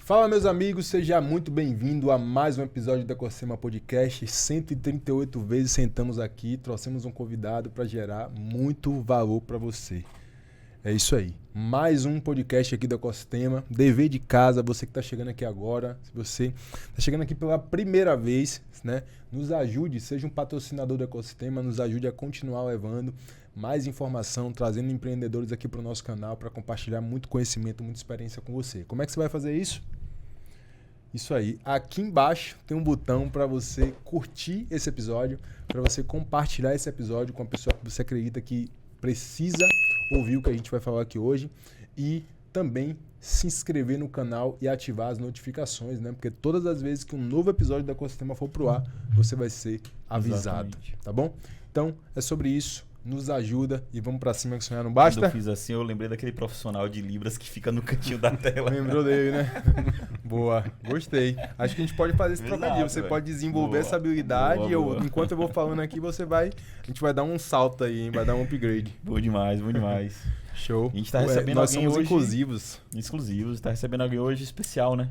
Fala, meus amigos, seja muito bem-vindo a mais um episódio do Ecossistema Podcast. 138 vezes sentamos aqui, trouxemos um convidado para gerar muito valor para você. É isso aí. Mais um podcast aqui do Ecossistema. Dever de casa, você que está chegando aqui agora, se você está chegando aqui pela primeira vez, né, nos ajude, seja um patrocinador do Ecossistema, nos ajude a continuar levando mais informação, trazendo empreendedores aqui para o nosso canal para compartilhar muito conhecimento, muita experiência com você. Como é que você vai fazer isso? Isso aí. Aqui embaixo tem um botão para você curtir esse episódio, para você compartilhar esse episódio com a pessoa que você acredita que precisa ouvir o que a gente vai falar aqui hoje e também se inscrever no canal e ativar as notificações, né? Porque todas as vezes que um novo episódio do Ecossistema for pro ar, você vai ser avisado, tá bom? Então, é sobre isso. Nos ajuda e vamos pra cima que sonhar não basta. Quando eu fiz assim, eu lembrei daquele profissional de Libras que fica no cantinho da tela. Lembrou dele, né? Boa, gostei. Acho que a gente pode fazer esse trocadilho. Você pode desenvolver essa habilidade e enquanto eu vou falando aqui, a gente vai dar um salto aí, hein? Vai dar um upgrade. Bom demais, bom demais. Show. A gente tá recebendo nós alguém somos hoje... Exclusivos. Tá recebendo alguém hoje especial, né?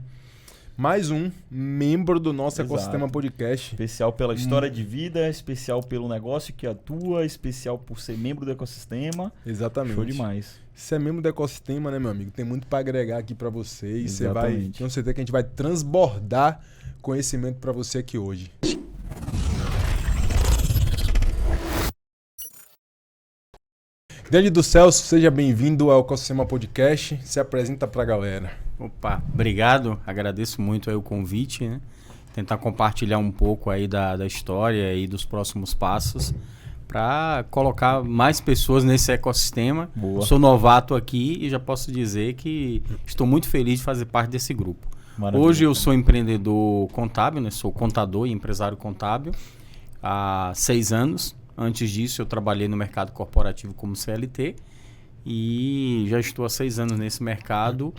Mais um membro do nosso Exato. Ecossistema Podcast. Especial pela história de vida, especial pelo negócio que atua, especial por ser membro do ecossistema. Exatamente. Show demais. Se é membro do ecossistema, né, meu amigo? Tem muito para agregar aqui para você. E você vai, tenho certeza que a gente vai transbordar conhecimento para você aqui hoje. Grande do Celso, seja bem-vindo ao Ecossistema Podcast. Se apresenta para a galera. Opa, obrigado. Agradeço muito aí o convite, né? Tentar compartilhar um pouco aí da história e dos próximos passos para colocar mais pessoas nesse ecossistema. Boa. Sou novato aqui e já posso dizer que estou muito feliz de fazer parte desse grupo. Maravilha. Hoje eu sou empreendedor contábil, né? Sou contador e empresário contábil há 6 anos. Antes disso eu trabalhei no mercado corporativo como CLT e já estou há 6 anos nesse mercado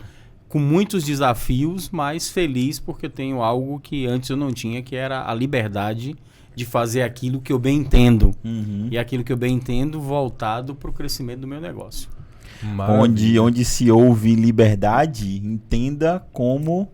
com muitos desafios, mas feliz porque eu tenho algo que antes eu não tinha, que era a liberdade de fazer aquilo que eu bem entendo. E aquilo que eu bem entendo voltado para o crescimento do meu negócio. Onde se ouve liberdade, entenda como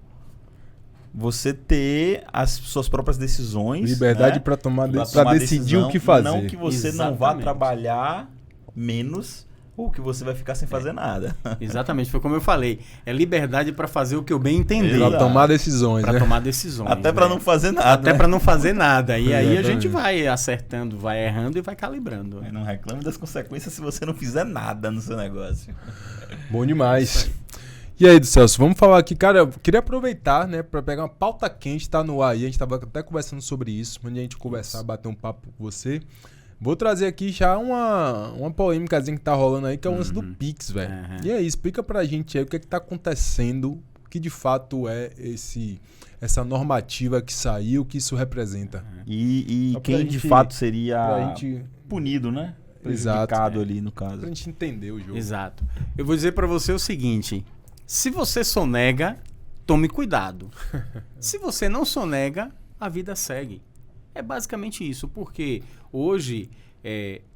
você ter as suas próprias decisões. Liberdade, né? para decidir o que fazer. Não que você não vá trabalhar menos ou que você vai ficar sem fazer nada. Exatamente, foi como eu falei. É liberdade para fazer o que eu bem entender. Para tomar decisões, Para né? tomar decisões. Até para não fazer nada. Até né? para não fazer nada. E aí a Exatamente. gente vai acertando, vai errando e vai calibrando. Não reclame das consequências se você não fizer nada no seu negócio. Bom demais. E aí, do Celso, vamos falar aqui, cara, eu queria aproveitar, né, para pegar uma pauta quente, tá no ar aí, a gente tava até conversando sobre isso, onde a gente conversar, bater um papo com você. Vou trazer aqui já uma polêmicazinha que tá rolando aí, que é o lance do Pix, velho. E aí, explica pra gente aí o que tá acontecendo, o que de fato é essa normativa que saiu, o que isso representa. E quem de fato seria punido, né? Exato. Prejudicado ali no caso. Pra gente entender o jogo. Exato. Eu vou dizer pra você o seguinte, se você sonega, tome cuidado. Se você não sonega, a vida segue. É basicamente isso, porque hoje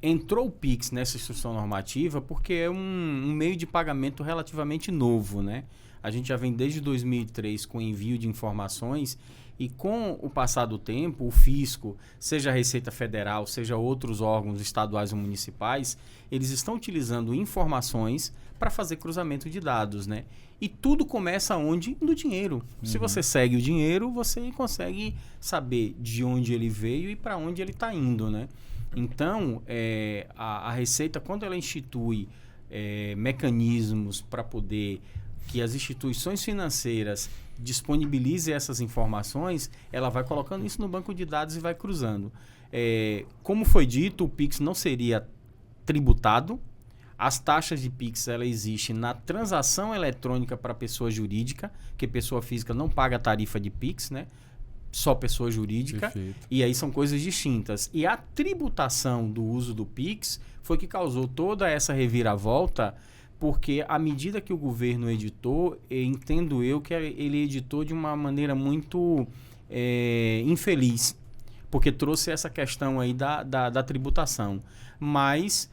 entrou o Pix nessa instrução normativa porque é um meio de pagamento relativamente novo, né? A gente já vem desde 2003 com envio de informações e com o passar do tempo, o fisco, seja a Receita Federal, seja outros órgãos estaduais ou municipais, eles estão utilizando informações para fazer cruzamento de dados, né? E tudo começa onde? No dinheiro. Se você segue o dinheiro, você consegue saber de onde ele veio e para onde ele está indo, né? Então, a Receita, quando ela institui mecanismos para poder que as instituições financeiras disponibilizem essas informações, ela vai colocando isso no banco de dados e vai cruzando. Como foi dito, o Pix não seria tributado. As taxas de Pix, ela existe na transação eletrônica para pessoa jurídica, que pessoa física não paga tarifa de Pix, né? Só pessoa jurídica. Perfeito. E aí são coisas distintas. E a tributação do uso do Pix foi que causou toda essa reviravolta, porque à medida que o governo editou, entendo eu que ele editou de uma maneira muito infeliz, porque trouxe essa questão aí da tributação. Mas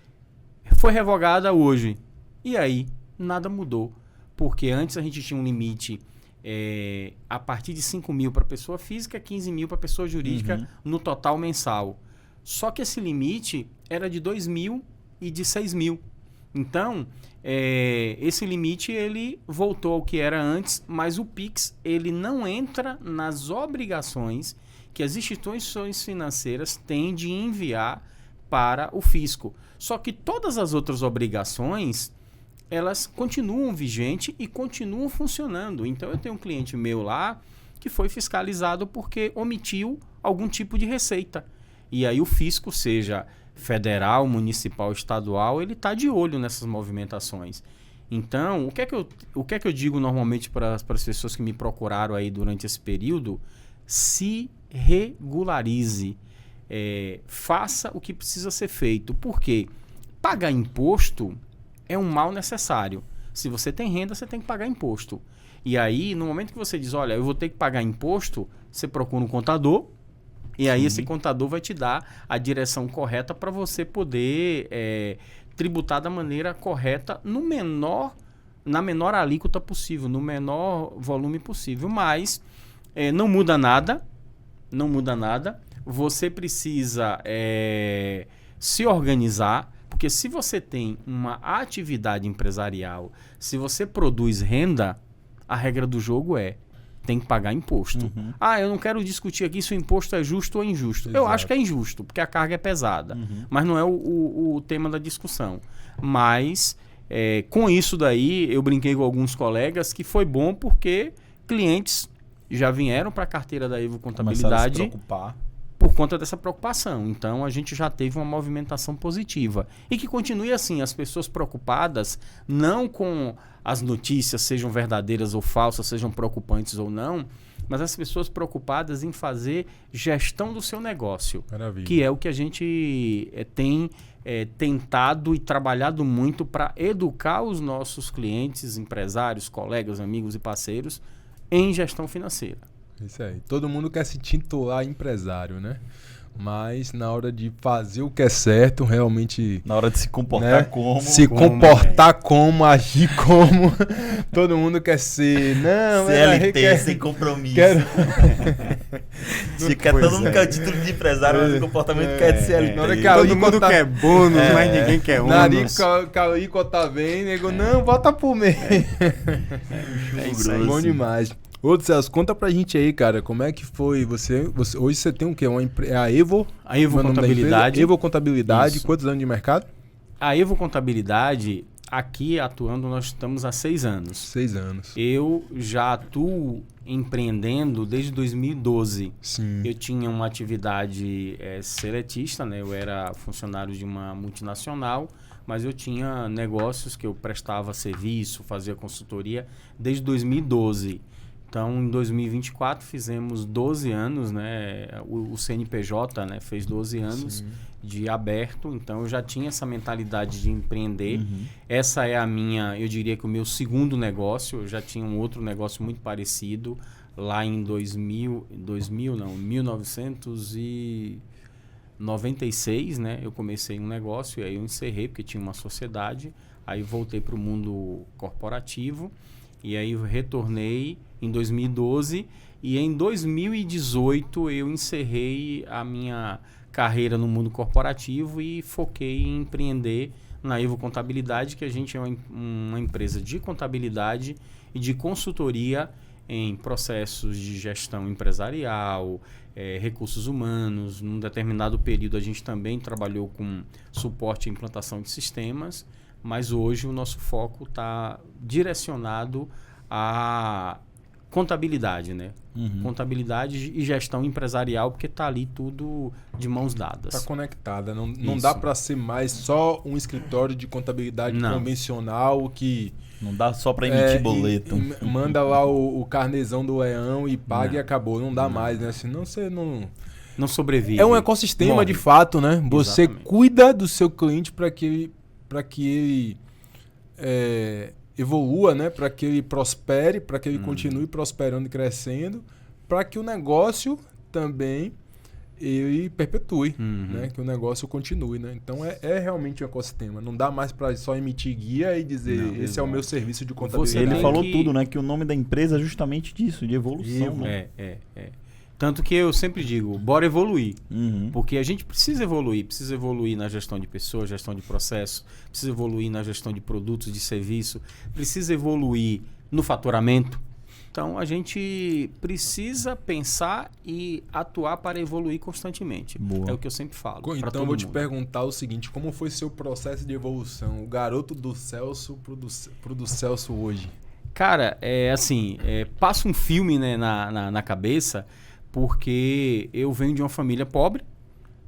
foi revogada hoje. E aí, nada mudou. Porque antes a gente tinha um limite a partir de 5 mil para pessoa física, 15 mil para pessoa jurídica no total mensal. Só que esse limite era de 2 mil e de 6 mil. Então, esse limite ele voltou ao que era antes, mas o Pix ele não entra nas obrigações que as instituições financeiras têm de enviar para o fisco. Só que todas as outras obrigações, elas continuam vigentes e continuam funcionando. Então, eu tenho um cliente meu lá que foi fiscalizado porque omitiu algum tipo de receita. E aí o fisco, seja federal, municipal, estadual, ele está de olho nessas movimentações. Então, o que é que eu digo normalmente para as pessoas que me procuraram aí durante esse período? Se regularize. Faça o que precisa ser feito. Porque pagar imposto é um mal necessário. Se você tem renda, você tem que pagar imposto. E aí, no momento que você diz, olha, eu vou ter que pagar imposto, você procura um contador, e aí esse contador vai te dar a direção correta para você poder tributar da maneira correta na menor alíquota possível, no menor volume possível. Mas não muda nada. Você precisa se organizar, porque se você tem uma atividade empresarial, se você produz renda, a regra do jogo tem que pagar imposto. Eu não quero discutir aqui se o imposto é justo ou injusto. Exato. Eu acho que é injusto, porque a carga é pesada. Mas não é o tema da discussão. Mas, com isso daí, eu brinquei com alguns colegas que foi bom porque clientes já vieram para a carteira da Evo Contabilidade se preocupar por conta dessa preocupação. Então, a gente já teve uma movimentação positiva. E que continue assim, as pessoas preocupadas, não com as notícias, sejam verdadeiras ou falsas, sejam preocupantes ou não, mas as pessoas preocupadas em fazer gestão do seu negócio. Maravilha. Que é o que a gente tem tentado e trabalhado muito para educar os nossos clientes, empresários, colegas, amigos e parceiros em gestão financeira. Isso aí. Todo mundo quer se titular empresário, né? Mas na hora de fazer o que é certo, realmente... Na hora de se comportar, né? como... comportar como, agir como. Todo mundo quer ser... Não, CLT, sem compromisso. Todo mundo quer o título de empresário, mas o comportamento quer de CLT. Na hora que Todo mundo quer bônus, mas ninguém quer ônus. Narico tá bem, nego, não, bota por meio. É isso aí. Bom demais. Ô, Celso, conta pra gente aí, cara, como é que foi hoje você tem o quê? A Evo? A Evo Contabilidade. Evo Contabilidade, Isso. quantos anos de mercado? A Evo Contabilidade, aqui atuando, nós estamos há 6 anos. 6 anos. Eu já atuo empreendendo desde 2012. Sim. Eu tinha uma atividade seletista, né? Eu era funcionário de uma multinacional, mas eu tinha negócios que eu prestava serviço, fazia consultoria desde 2012. Então, em 2024, fizemos 12 anos, né? O CNPJ, né? Fez 12 anos Sim. de aberto. Então, eu já tinha essa mentalidade de empreender. Essa é eu diria que o meu segundo negócio. Eu já tinha um outro negócio muito parecido. Lá em 1996, né? Eu comecei um negócio e aí eu encerrei, porque tinha uma sociedade. Aí voltei para o mundo corporativo. E aí eu retornei em 2012 e em 2018 eu encerrei a minha carreira no mundo corporativo e foquei em empreender na Evo Contabilidade, que a gente é uma empresa de contabilidade e de consultoria em processos de gestão empresarial, recursos humanos. Num determinado período a gente também trabalhou com suporte e implantação de sistemas, mas hoje o nosso foco está direcionado à contabilidade, né? Contabilidade e gestão empresarial, porque está ali tudo de mãos dadas. Está conectada. Não dá para ser mais só um escritório de contabilidade convencional que... Não dá só para emitir boleto. Manda lá o carnezão do leão e paga e acabou. Não dá mais, né? Senão você não sobrevive. É um ecossistema Morre. de fato, né? Você Exatamente. cuida do seu cliente para que ele evolua, né? Para que ele prospere, para que ele continue prosperando e crescendo, para que o negócio também e perpetue, né? Que o negócio continue, né? Então é realmente um ecossistema. Não dá mais para só emitir guia e dizer esse é o meu serviço de contabilidade. Ele falou tudo, né? Que o nome da empresa é justamente disso, de evolução. Né? Tanto que eu sempre digo, bora evoluir. Porque a gente precisa evoluir na gestão de pessoas, gestão de processo, precisa evoluir na gestão de produtos, de serviço, precisa evoluir no faturamento. Então, a gente precisa pensar e atuar para evoluir constantemente. Boa. É o que eu sempre falo. Então, eu vou te perguntar o seguinte, como foi seu processo de evolução? O garoto do Celso pro do Celso hoje. Cara, passa um filme, né, na cabeça, porque eu venho de uma família pobre,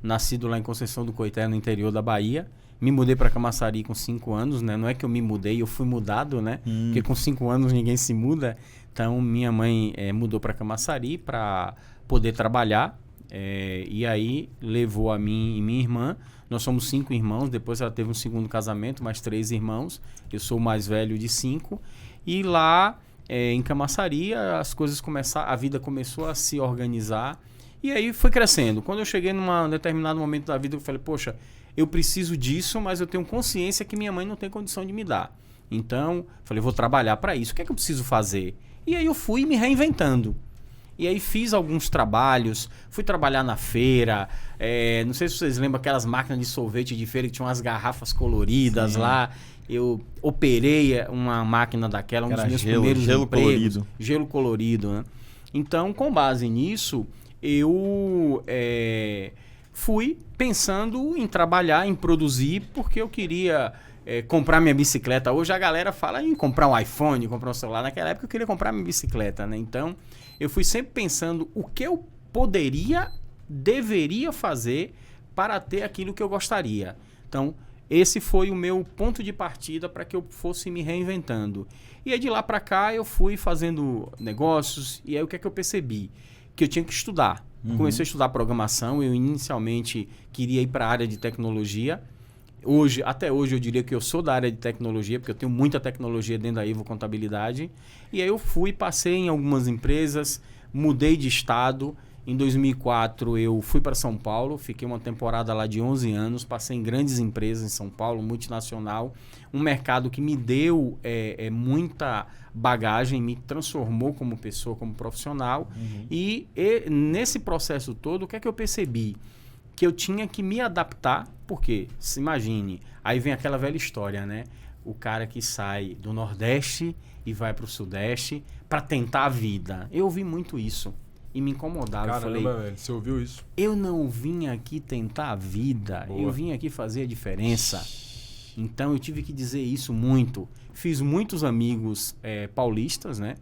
nascido lá em Conceição do Coité, no interior da Bahia. Me mudei para Camaçari com 5 anos, né? Não é que eu me mudei, eu fui mudado, né? Porque com 5 anos ninguém se muda. Então, minha mãe mudou para Camaçari para poder trabalhar. E aí, levou a mim e minha irmã. Nós somos 5 irmãos. Depois ela teve um segundo casamento, mais 3 irmãos. Eu sou o mais velho de 5. E lá, em Camaçari, as coisas a vida começou a se organizar. E aí, foi crescendo. Quando eu cheguei num determinado momento da vida, eu falei, poxa, eu preciso disso, mas eu tenho consciência que minha mãe não tem condição de me dar. Então, falei, vou trabalhar para isso. O que é que eu preciso fazer? E aí eu fui me reinventando. E aí fiz alguns trabalhos, fui trabalhar na feira. Não sei se vocês lembram aquelas máquinas de sorvete de feira que tinham umas garrafas coloridas lá. Eu operei uma máquina daquela, um dos meus primeiros empregos. Gelo colorido, né? Então, com base nisso, eu fui pensando em trabalhar, em produzir, porque eu queria comprar minha bicicleta. Hoje a galera fala em comprar um iPhone, comprar um celular. Naquela época eu queria comprar minha bicicleta, né? Então, eu fui sempre pensando o que eu deveria fazer para ter aquilo que eu gostaria. Então, esse foi o meu ponto de partida para que eu fosse me reinventando. E aí de lá para cá eu fui fazendo negócios e aí o que é que eu percebi? Que eu tinha que estudar. Comecei a estudar programação, eu inicialmente queria ir para a área de tecnologia. Até hoje eu diria que eu sou da área de tecnologia, porque eu tenho muita tecnologia dentro da Evo Contabilidade. E aí eu passei em algumas empresas, mudei de estado. Em 2004 eu fui para São Paulo, fiquei uma temporada lá de 11 anos, passei em grandes empresas em São Paulo, multinacional, um mercado que me deu muita bagagem, me transformou como pessoa, como profissional. E nesse processo todo, o que é que eu percebi? Que eu tinha que me adaptar, porque, se imagine, aí vem aquela velha história, né? O cara que sai do Nordeste e vai para o Sudeste para tentar a vida. Eu ouvi muito isso. E me incomodava. Caramba, eu falei, velho, você ouviu isso? Eu não vim aqui tentar a vida, eu vim aqui fazer a diferença. Então eu tive que dizer isso muito. Fiz muitos amigos paulistas, né?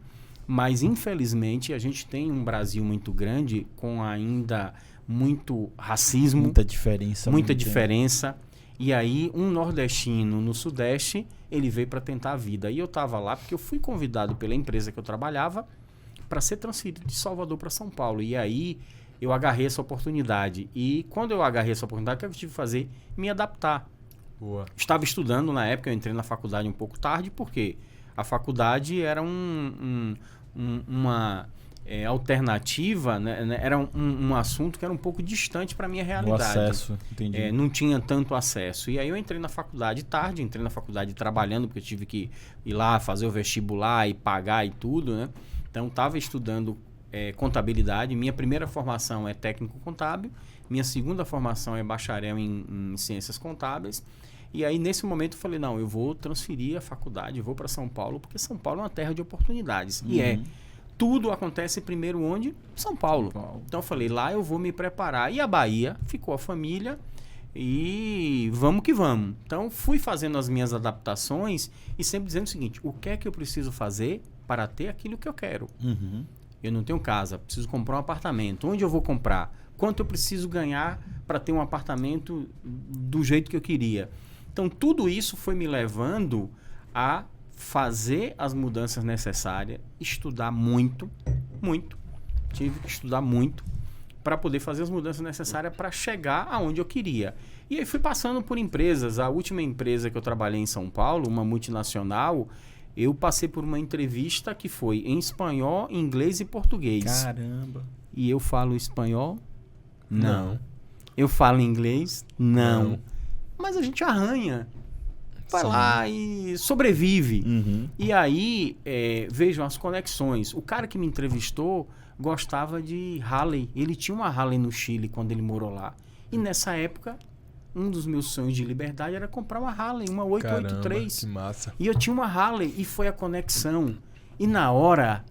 Mas infelizmente a gente tem um Brasil muito grande, com ainda muito racismo. Muita diferença. Muita diferença. E aí um nordestino no Sudeste, ele veio para tentar a vida. E eu estava lá porque eu fui convidado pela empresa que eu trabalhava para ser transferido de Salvador para São Paulo. E aí eu agarrei essa oportunidade. E quando eu agarrei essa oportunidade, o que eu tive que fazer? Me adaptar. Boa. Estava estudando na época, eu entrei na faculdade um pouco tarde, porque a faculdade era uma alternativa, né? Era um assunto que era um pouco distante para a minha realidade. O acesso, entendi. Não tinha tanto acesso. E aí eu entrei na faculdade tarde, entrei na faculdade trabalhando, porque eu tive que ir lá fazer o vestibular e pagar e tudo, né? Então, estava estudando contabilidade. Minha primeira formação é técnico contábil. Minha segunda formação é bacharel em ciências contábeis. E aí, nesse momento, eu falei, não, eu vou transferir a faculdade, eu vou para São Paulo, porque São Paulo é uma terra de oportunidades. E tudo acontece primeiro onde? São Paulo. Então, eu falei, lá eu vou me preparar. E a Bahia, ficou a família e vamos que vamos. Então, fui fazendo as minhas adaptações e sempre dizendo o seguinte, o que é que eu preciso fazer para ter aquilo que eu quero? Eu não tenho casa, preciso comprar um apartamento. Onde eu vou comprar? Quanto eu preciso ganhar para ter um apartamento do jeito que eu queria? Então, tudo isso foi me levando a fazer as mudanças necessárias, estudar muito. Tive que estudar muito para poder fazer as mudanças necessárias para chegar aonde eu queria. E aí fui passando por empresas. A última empresa que eu trabalhei em São Paulo, uma multinacional, eu passei por uma entrevista que foi em espanhol, inglês e português. Caramba! E eu falo espanhol, Não. Eu falo inglês? Não. Mas a gente arranha. Vai lá e sobrevive. E aí, vejam as conexões. O cara que me entrevistou gostava de Harley. Ele tinha uma Harley no Chile quando ele morou lá. E nessa época, um dos meus sonhos de liberdade era comprar uma Harley, uma 883. Caramba, que massa. E eu tinha uma Harley e foi a conexão. E na hora,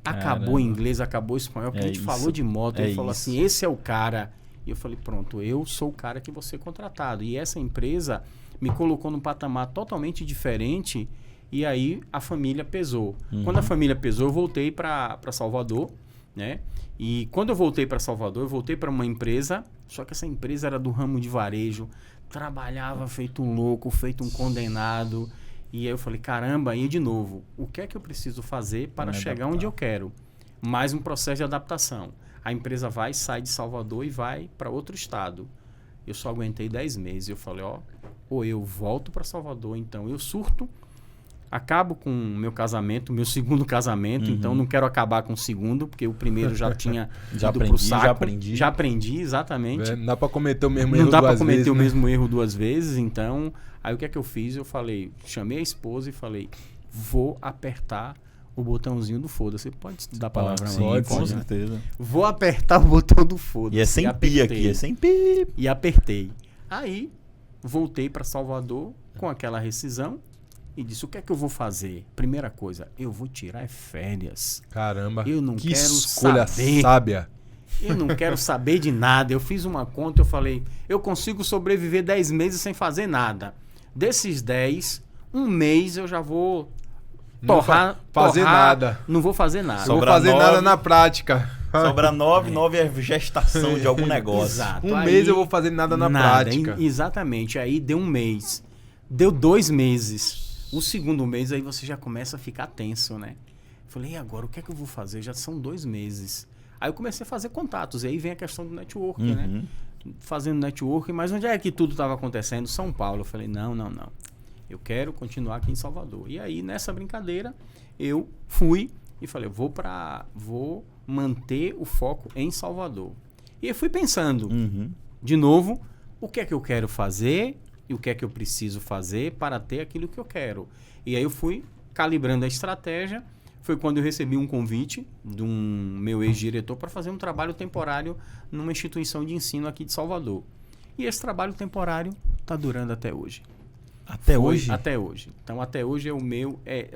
acabou o inglês, acabou o espanhol, porque a gente falou de moto. Ele falou assim, esse é o cara. E eu falei, pronto, eu sou o cara que você é contratado. E essa empresa me colocou num patamar totalmente diferente. E aí a família pesou. Quando a família pesou, eu voltei para Salvador, né? E quando eu voltei para Salvador, eu voltei para uma empresa, só que essa empresa era do ramo de varejo, trabalhava feito um louco, feito um condenado. E aí eu falei, caramba, e de novo, o que é que eu preciso fazer para chegar onde eu quero? Mais um processo de adaptação. A empresa sai de Salvador e vai para outro estado. Eu só aguentei 10 meses. Eu falei, ou eu volto para Salvador, então eu surto, acabo com o meu casamento, meu segundo casamento, então não quero acabar com o segundo, porque o primeiro já tinha ido pro saco. Já aprendi, exatamente. Não dá para cometer o mesmo erro duas vezes. Não dá para cometer o mesmo erro duas vezes, então... Aí o que é que eu fiz? Eu falei, chamei a esposa e falei, vou apertar o botãozinho do foda-se. Pode dar palavra? Sim, com certeza. Vou apertar o botão do foda-se. E é sem pi aqui, é sem pi. E apertei. Aí, voltei para Salvador com aquela rescisão e disse, o que é que eu vou fazer? Primeira coisa, eu vou tirar férias. Caramba, eu não que quero escolha saber. sábia. Eu não quero saber de nada. Eu fiz uma conta, eu falei, eu consigo sobreviver 10 meses sem fazer nada. Desses 10, um mês eu já vou fazer nada. Não vou fazer nada. Não vou fazer nada na prática. Sobra 9 é gestação de algum negócio. Exato. Um mês eu vou fazer nada na prática. Exatamente. Aí deu um mês. Deu 2 meses. O segundo mês aí você já começa a ficar tenso, né? Falei, e agora? O que é que eu vou fazer? Já são 2 meses. Aí eu comecei a fazer contatos. E aí vem a questão do networking, né? Fazendo networking. Mas onde é que tudo estava acontecendo? São Paulo. Eu falei, não. Eu quero continuar aqui em Salvador. E aí, nessa brincadeira, eu fui e falei, vou manter o foco em Salvador. E eu fui pensando, de novo, o que é que eu quero fazer e o que é que eu preciso fazer para ter aquilo que eu quero. E aí eu fui calibrando a estratégia. Foi quando eu recebi um convite de um meu ex-diretor para fazer um trabalho temporário numa instituição de ensino aqui de Salvador. E esse trabalho temporário está durando até hoje. Até hoje? Até hoje. Então, até hoje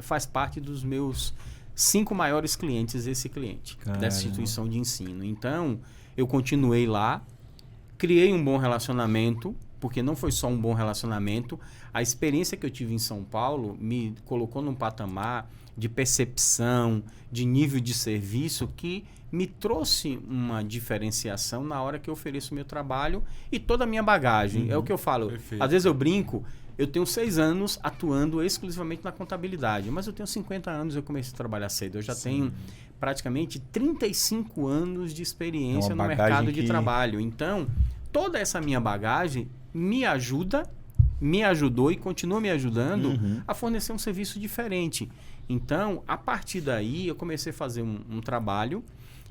faz parte dos meus 5 maiores clientes, esse cliente, dessa instituição de ensino. Então, eu continuei lá, criei um bom relacionamento, porque não foi só um bom relacionamento. A experiência que eu tive em São Paulo me colocou num patamar de percepção, de nível de serviço que me trouxe uma diferenciação na hora que eu ofereço o meu trabalho e toda a minha bagagem. É o que eu falo. Perfeito. Às vezes eu brinco, eu tenho 6 anos atuando exclusivamente na contabilidade, mas eu tenho 50 anos, eu comecei a trabalhar cedo. Eu já tenho praticamente 35 anos de experiência no mercado de trabalho. Então, toda essa minha bagagem me ajudou e continua me ajudando a fornecer um serviço diferente. Então, a partir daí, eu comecei a fazer um trabalho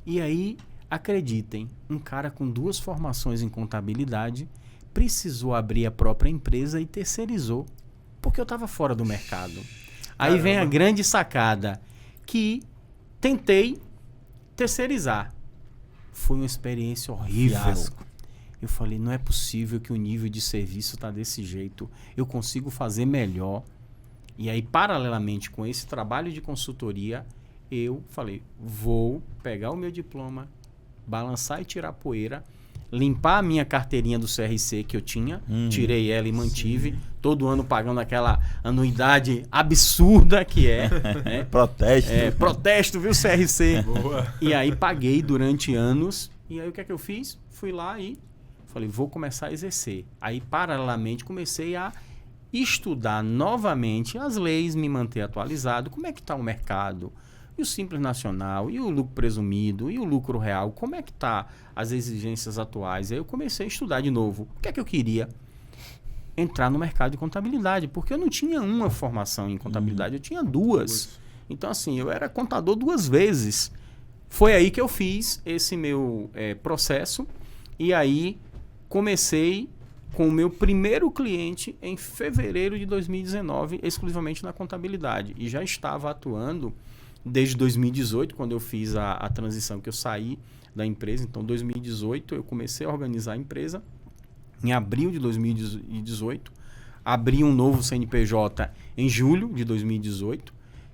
e aí, acreditem, um cara com 2 formações em contabilidade precisou abrir a própria empresa e terceirizou, porque eu estava fora do mercado. Aí vem a grande sacada, que tentei terceirizar. Foi uma experiência horrível. Fiasco. Eu falei, não é possível que o nível de serviço está desse jeito. Eu consigo fazer melhor. E aí, paralelamente com esse trabalho de consultoria, eu falei, vou pegar o meu diploma, balançar e tirar poeira, limpar a minha carteirinha do CRC que eu tinha, tirei ela e mantive, todo ano pagando aquela anuidade absurda que é. Né? Protesto. Protesto, viu, CRC? Boa. E aí paguei durante anos, e aí o que é que eu fiz? Fui lá e falei, vou começar a exercer. Aí, paralelamente, comecei a estudar novamente as leis, me manter atualizado, como é que está o mercado, e o Simples Nacional, e o lucro presumido, e o lucro real, como é que está as exigências atuais. Aí eu comecei a estudar de novo. O que é que eu queria? Entrar no mercado de contabilidade, porque eu não tinha uma formação em contabilidade, eu tinha 2. Então, assim, eu era contador 2 vezes. Foi aí que eu fiz esse meu processo E aí comecei com o meu primeiro cliente em fevereiro de 2019, exclusivamente na contabilidade. E já estava atuando desde 2018, quando eu fiz a transição, que eu saí da empresa. Então, em 2018, eu comecei a organizar a empresa. Em abril de 2018, abri um novo CNPJ em julho de 2018.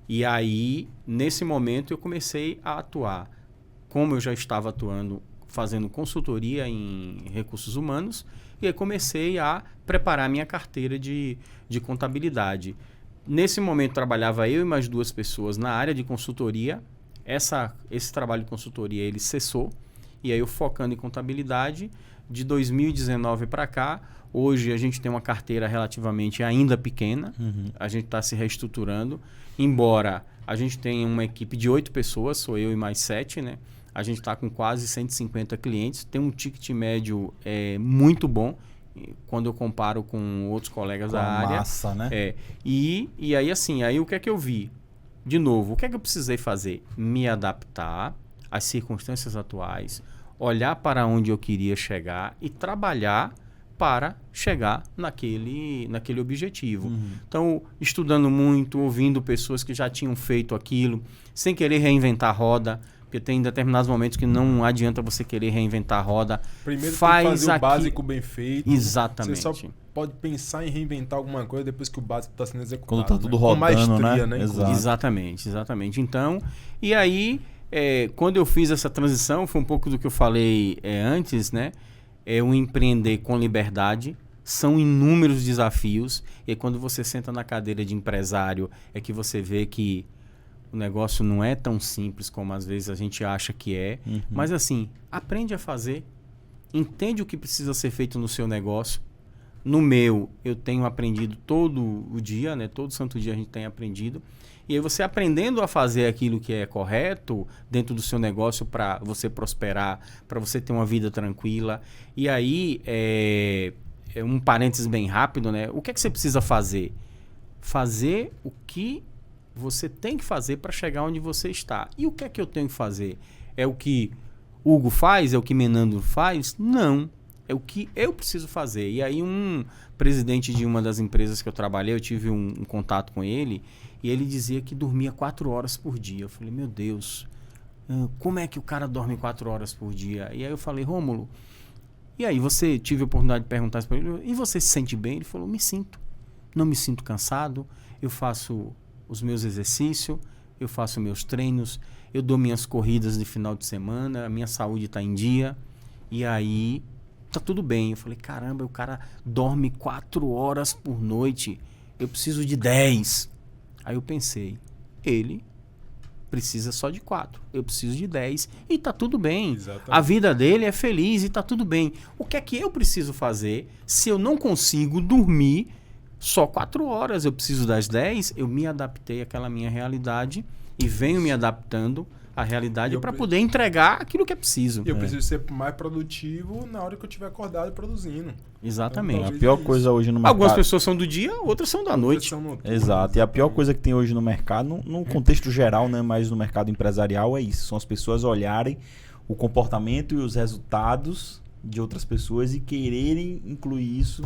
E aí, nesse momento, eu comecei a atuar. Como eu já estava atuando, fazendo consultoria em recursos humanos, e aí comecei a preparar minha carteira de contabilidade. Nesse momento, trabalhava eu e mais 2 pessoas na área de consultoria. Esse trabalho de consultoria ele cessou, e aí eu focando em contabilidade. De 2019 para cá, hoje a gente tem uma carteira relativamente ainda pequena. A gente está se reestruturando, embora a gente tenha uma equipe de 8 pessoas, sou eu e mais 7, né? A gente está com quase 150 clientes, tem um ticket médio muito bom, quando eu comparo com outros colegas da área. Massa, né? E aí assim, aí o que é que eu vi? De novo, o que é que eu precisei fazer? Me adaptar às circunstâncias atuais, olhar para onde eu queria chegar e trabalhar para chegar naquele objetivo. Então, estudando muito, ouvindo pessoas que já tinham feito aquilo, sem querer reinventar a roda, porque tem determinados momentos que não adianta você querer reinventar a roda. Primeiro faz tem que fazer o básico bem feito. Exatamente. Você só pode pensar em reinventar alguma coisa depois que o básico está sendo executado. Quando tá tudo Com rodando, maestria, né? Exato. Exatamente. Então, e aí, quando eu fiz essa transição, foi um pouco do que eu falei antes, né? O empreender com liberdade. São inúmeros desafios. E quando você senta na cadeira de empresário, é que você vê que o negócio não é tão simples como às vezes a gente acha que é. Mas assim, aprende a fazer. Entende o que precisa ser feito no seu negócio. No meu, eu tenho aprendido todo o dia, né? Todo santo dia a gente tem aprendido. E aí você aprendendo a fazer aquilo que é correto dentro do seu negócio para você prosperar, para você ter uma vida tranquila. E aí, um parênteses bem rápido, né? O que é que você precisa fazer? Fazer o que você tem que fazer para chegar onde você está. E o que é que eu tenho que fazer? É o que Hugo faz? É o que Menandro faz? Não. É o que eu preciso fazer. E aí um presidente de uma das empresas que eu trabalhei, eu tive um contato com ele, e ele dizia que dormia 4 horas por dia. Eu falei, meu Deus, como é que o cara dorme 4 horas por dia? E aí eu falei, Rômulo, e aí tive a oportunidade de perguntar isso para ele, e você se sente bem? Ele falou, me sinto. Não me sinto cansado, eu faço os meus exercícios, eu faço meus treinos, eu dou minhas corridas de final de semana, a minha saúde está em dia, e aí tá tudo bem. Eu falei, caramba, o cara dorme 4 horas por noite, eu preciso de 10. Aí eu pensei, ele precisa só de 4, eu preciso de 10 e tá tudo bem. Exatamente. A vida dele é feliz e tá tudo bem. O que é que eu preciso fazer se eu não consigo dormir só 4 horas? Eu preciso das 10, eu me adaptei àquela minha realidade e venho me adaptando à realidade para poder entregar aquilo que é preciso. Eu preciso ser mais produtivo na hora que eu estiver acordado e produzindo. Exatamente. Então, A pior coisa hoje no mercado... Algumas pessoas são do dia, outras são da noite. Exato. E a pior coisa que tem hoje no mercado, no contexto geral, né, mas no mercado empresarial, é isso. São as pessoas olharem o comportamento e os resultados de outras pessoas e quererem incluir isso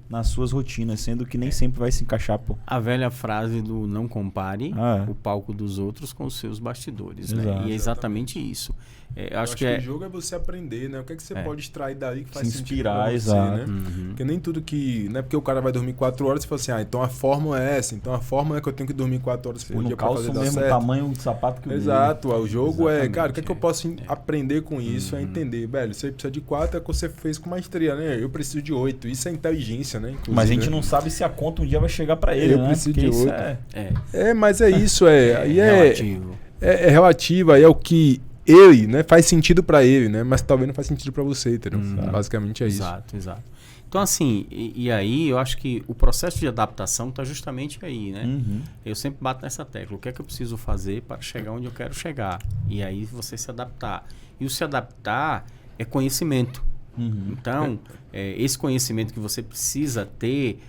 nas suas rotinas, sendo que nem sempre vai se encaixar, pô. A velha frase do não compare Ah, é. o palco dos outros com os seus bastidores, Exato. né? E é exatamente isso. Eu acho que o jogo é você aprender, né? O que é que você pode extrair daí que faz Se sentido inspirar, pra você, exato. né? Porque nem tudo que... Não é porque o cara vai dormir 4 horas e fala assim, então a fórmula é essa, então a fórmula é que eu tenho que dormir 4 horas Você por não dia pra calça fazer o dar mesmo certo. tamanho de sapato que o Exato, o jogo Exatamente, cara, o que é que eu posso aprender com isso? É entender, velho, você precisa de 4, é o que você fez com maestria, né? Eu preciso de 8, isso é inteligência, né? Inclusive, Mas a gente né? não sabe se a conta um dia vai chegar pra ele, Eu né? preciso Porque de isso 8. Mas é isso, aí relativo. é relativo, aí é o que ele, né, faz sentido pra ele, né? Mas talvez não faz sentido pra você, entendeu? Basicamente é isso. Exato. Então, assim, e aí eu acho que o processo de adaptação está justamente aí, né? Eu sempre bato nessa tecla. O que é que eu preciso fazer para chegar onde eu quero chegar? E aí você se adaptar. E o se adaptar é conhecimento. Então, esse conhecimento que você precisa ter,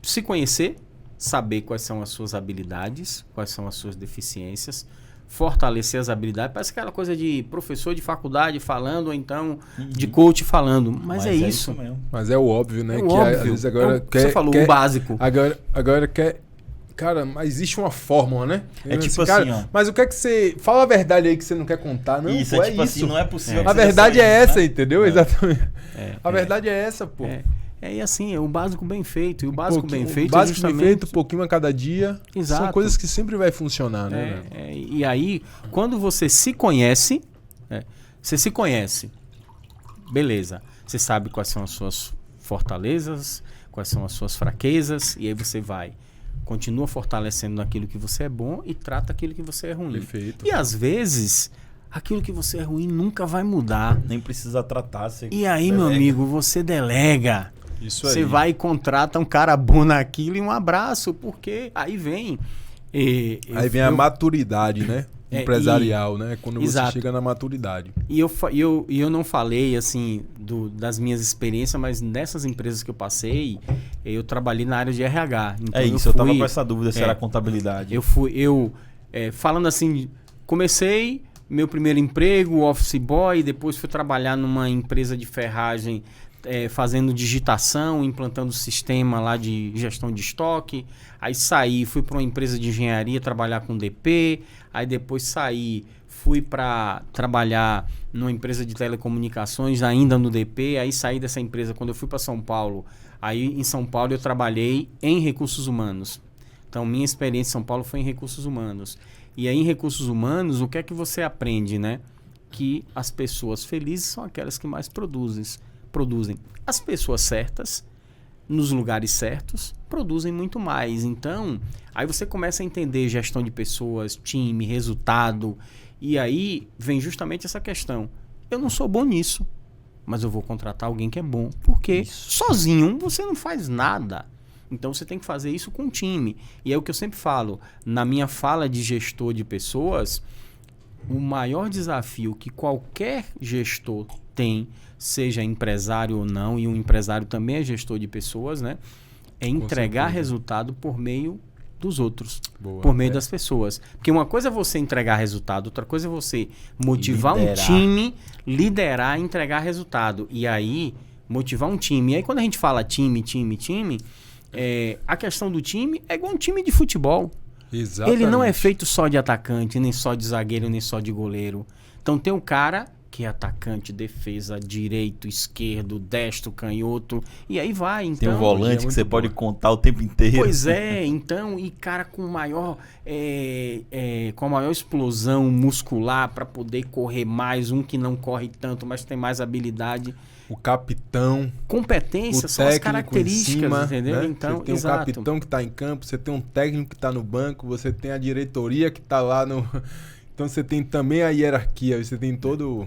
se conhecer, saber quais são as suas habilidades, quais são as suas deficiências, fortalecer as habilidades. Parece aquela coisa de professor de faculdade falando, ou então de coach falando. Mas é isso. mesmo. Mas é o óbvio, né? É o que óbvio. às vezes agora Você falou, o básico. Agora quer... Cara, mas existe uma fórmula, né? É tipo cara, assim, ó. Mas o que é que você... Fala a verdade aí que você não quer contar, não? Isso, pô, é tipo isso. assim, não é possível. A verdade é essa, entendeu? É. Exatamente. A verdade é essa, pô. E assim, é o básico bem feito. E o básico bem feito o básico é justamente... bem feito, um pouquinho a cada dia. Exato. São coisas que sempre vai funcionar, né? velho? E aí, quando você se conhece, você se conhece, beleza. Você sabe quais são as suas fortalezas, quais são as suas fraquezas, e aí você continua fortalecendo naquilo que você é bom e trata aquilo que você é ruim. Perfeito. E às vezes, aquilo que você é ruim nunca vai mudar. Nem precisa tratar. Você E aí, meu amigo, você delega. Isso aí. Você vai e contrata um cara bom naquilo e um abraço, porque aí vem... Aí vem a maturidade, né? Empresarial, né? Quando Exato. você chega na maturidade. E eu não falei, assim, das minhas experiências, mas nessas empresas que eu passei, eu trabalhei na área de RH. Então eu tava com essa dúvida se era contabilidade. Falando assim, comecei meu primeiro emprego, office boy, depois fui trabalhar numa empresa de ferragem, fazendo digitação, implantando sistema lá de gestão de estoque. Aí saí, fui para uma empresa de engenharia trabalhar com DP. Aí depois saí, fui para trabalhar numa empresa de telecomunicações, ainda no DP. Aí saí dessa empresa quando eu fui para São Paulo. Aí em São Paulo eu trabalhei em recursos humanos. Então minha experiência em São Paulo foi em recursos humanos. E aí em recursos humanos, o que é que você aprende, né? Que as pessoas felizes são aquelas que mais produzem. As pessoas certas, nos lugares certos, produzem muito mais. Então, aí você começa a entender gestão de pessoas, time, resultado. E aí vem justamente essa questão. Eu não sou bom nisso, mas eu vou contratar alguém que é bom. Porque sozinho você não faz nada. Então você tem que fazer isso com um time. E é o que eu sempre falo. Na minha fala de gestor de pessoas, o maior desafio que qualquer gestor tem, seja empresário ou não, e um empresário também é gestor de pessoas, né? É entregar resultado por meio dos outros, por meio das pessoas. Porque uma coisa é você entregar resultado, outra coisa é você motivar um time, liderar e entregar resultado. E aí, motivar um time. E aí, quando a gente fala time, a questão do time é igual um time de futebol. Exatamente. Ele não é feito só de atacante, nem só de zagueiro, nem só de goleiro. Então tem um cara que é atacante, defesa, direito, esquerdo, destro, canhoto, e aí vai. Então, tem um volante que você pode contar o tempo inteiro. Pois é, então, e cara com maior explosão muscular para poder correr mais, um que não corre tanto, mas tem mais habilidade. O capitão. Competência são as características, cima, entendeu? Né? Então, você tem um capitão que está em campo, você tem um técnico que está no banco, você tem a diretoria que está lá no... Então você tem também a hierarquia, você tem todo...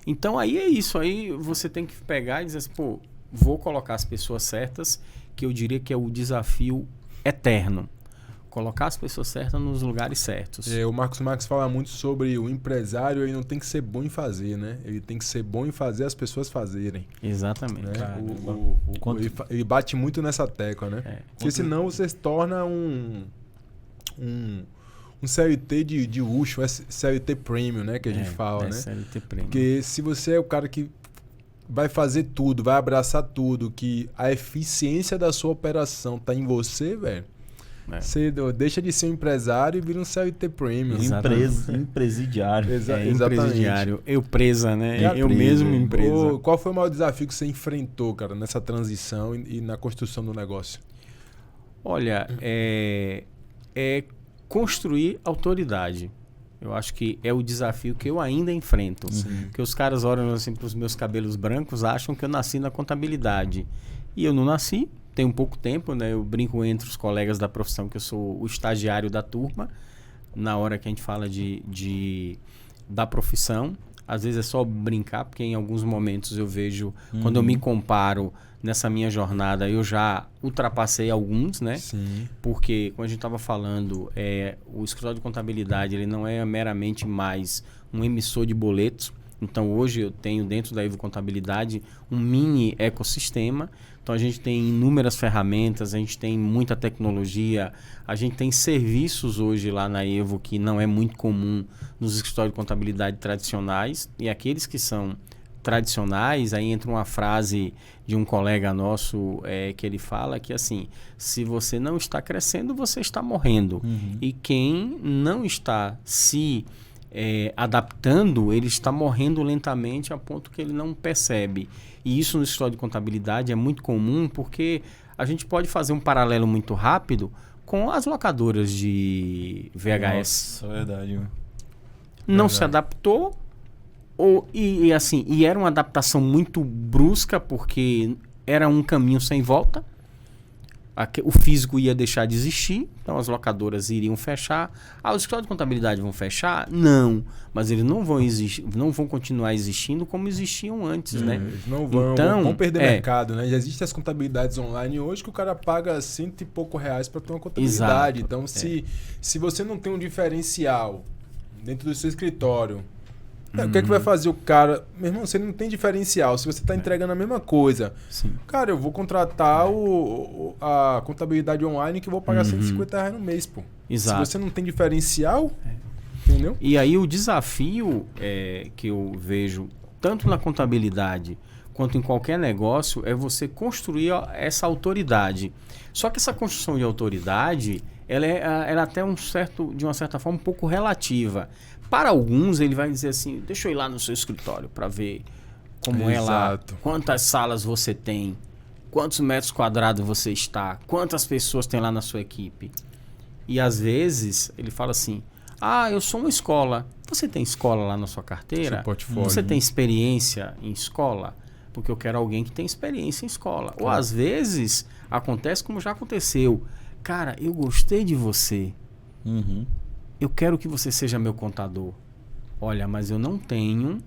Então aí é isso, aí você tem que pegar e dizer assim, pô, vou colocar as pessoas certas, que eu diria que é o desafio eterno. Colocar as pessoas certas nos lugares certos. O Marcos Marques fala muito sobre o empresário, ele não tem que ser bom em fazer, né? Ele tem que ser bom em fazer as pessoas fazerem. Exatamente. Né? Ele bate muito nessa tecla, né? Porque senão você se torna um CLT de luxo, CLT Premium, né? Que a gente fala, né? CLT Premium. Porque se você é o cara que vai fazer tudo, vai abraçar tudo, que a eficiência da sua operação tá em você, velho, você deixa de ser um empresário e vira um CLT Premium. Empresidiário. Exatamente. Empresidiário. Eu presa, né? Eu mesmo empresa. Qual foi o maior desafio que você enfrentou, cara, nessa transição e na construção do negócio? Olha, é construir autoridade. Eu acho que é o desafio que eu ainda enfrento. Porque os caras olham assim para os meus cabelos brancos, acham que eu nasci na contabilidade. E eu não nasci, tem um pouco tempo, né? Eu brinco entre os colegas da profissão que eu sou o estagiário da turma, na hora que a gente fala da profissão. Às vezes é só brincar, porque em alguns momentos eu vejo, quando eu me comparo nessa minha jornada, eu já ultrapassei alguns, né? Sim. Porque, como a gente estava falando, o escritório de contabilidade ele não é meramente mais um emissor de boletos, Então, hoje eu tenho dentro da Evo Contabilidade um mini ecossistema. Então, a gente tem inúmeras ferramentas, a gente tem muita tecnologia, a gente tem serviços hoje lá na Evo que não é muito comum nos escritórios de contabilidade tradicionais. E aqueles que são tradicionais, aí entra uma frase de um colega nosso que ele fala que assim, se você não está crescendo, você está morrendo. E quem não está se adaptando, ele está morrendo lentamente a ponto que ele não percebe. E isso no escritório de contabilidade é muito comum porque a gente pode fazer um paralelo muito rápido com as locadoras de VHS. Nossa, verdade. Não se adaptou, e era uma adaptação muito brusca porque era um caminho sem volta. O físico ia deixar de existir, então as locadoras iriam fechar. Os escritórios de contabilidade vão fechar? Não, mas eles não vão continuar existindo como existiam antes, né? Eles não vão perder mercado, né? Já existem as contabilidades online hoje que o cara paga R$100 e pouco para ter uma contabilidade. Exato. Então, se você não tem um diferencial dentro do seu escritório, o que é que vai fazer o cara? Meu irmão, você não tem diferencial. Se você está entregando a mesma coisa, cara, eu vou contratar a contabilidade online que eu vou pagar R$150 no mês, pô. Exato. Se você não tem diferencial, entendeu? E aí o desafio que eu vejo, tanto na contabilidade quanto em qualquer negócio, é você construir essa autoridade. Só que essa construção de autoridade, ela é até de uma certa forma, um pouco relativa. Para alguns, ele vai dizer assim, deixa eu ir lá no seu escritório para ver como é lá, quantas salas você tem, quantos metros quadrados você está, quantas pessoas tem lá na sua equipe. E às vezes, ele fala assim, eu sou uma escola. Você tem escola lá na sua carteira? Seu portfólio, você tem experiência em escola? Porque eu quero alguém que tem experiência em escola. Ou às vezes, acontece como já aconteceu. Cara, eu gostei de você. Eu quero que você seja meu contador. Olha, mas eu não tenho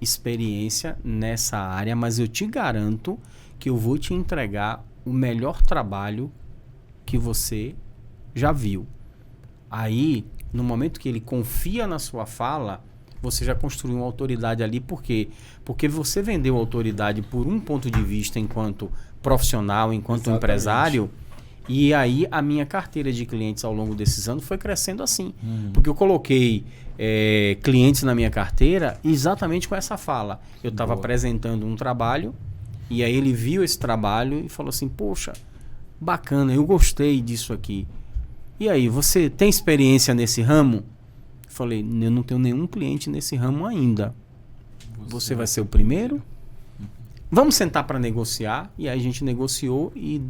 experiência nessa área, mas eu te garanto que eu vou te entregar o melhor trabalho que você já viu. Aí, no momento que ele confia na sua fala, você já construiu uma autoridade ali. Por quê? Porque você vendeu autoridade por um ponto de vista enquanto profissional, enquanto empresário. E aí a minha carteira de clientes ao longo desses anos foi crescendo assim. Porque eu coloquei clientes na minha carteira exatamente com essa fala. Eu estava apresentando um trabalho e aí ele viu esse trabalho e falou assim, poxa, bacana, eu gostei disso aqui. E aí, você tem experiência nesse ramo? Eu falei, eu não tenho nenhum cliente nesse ramo ainda. Você vai ser o primeiro? Vamos sentar para negociar. E aí a gente negociou e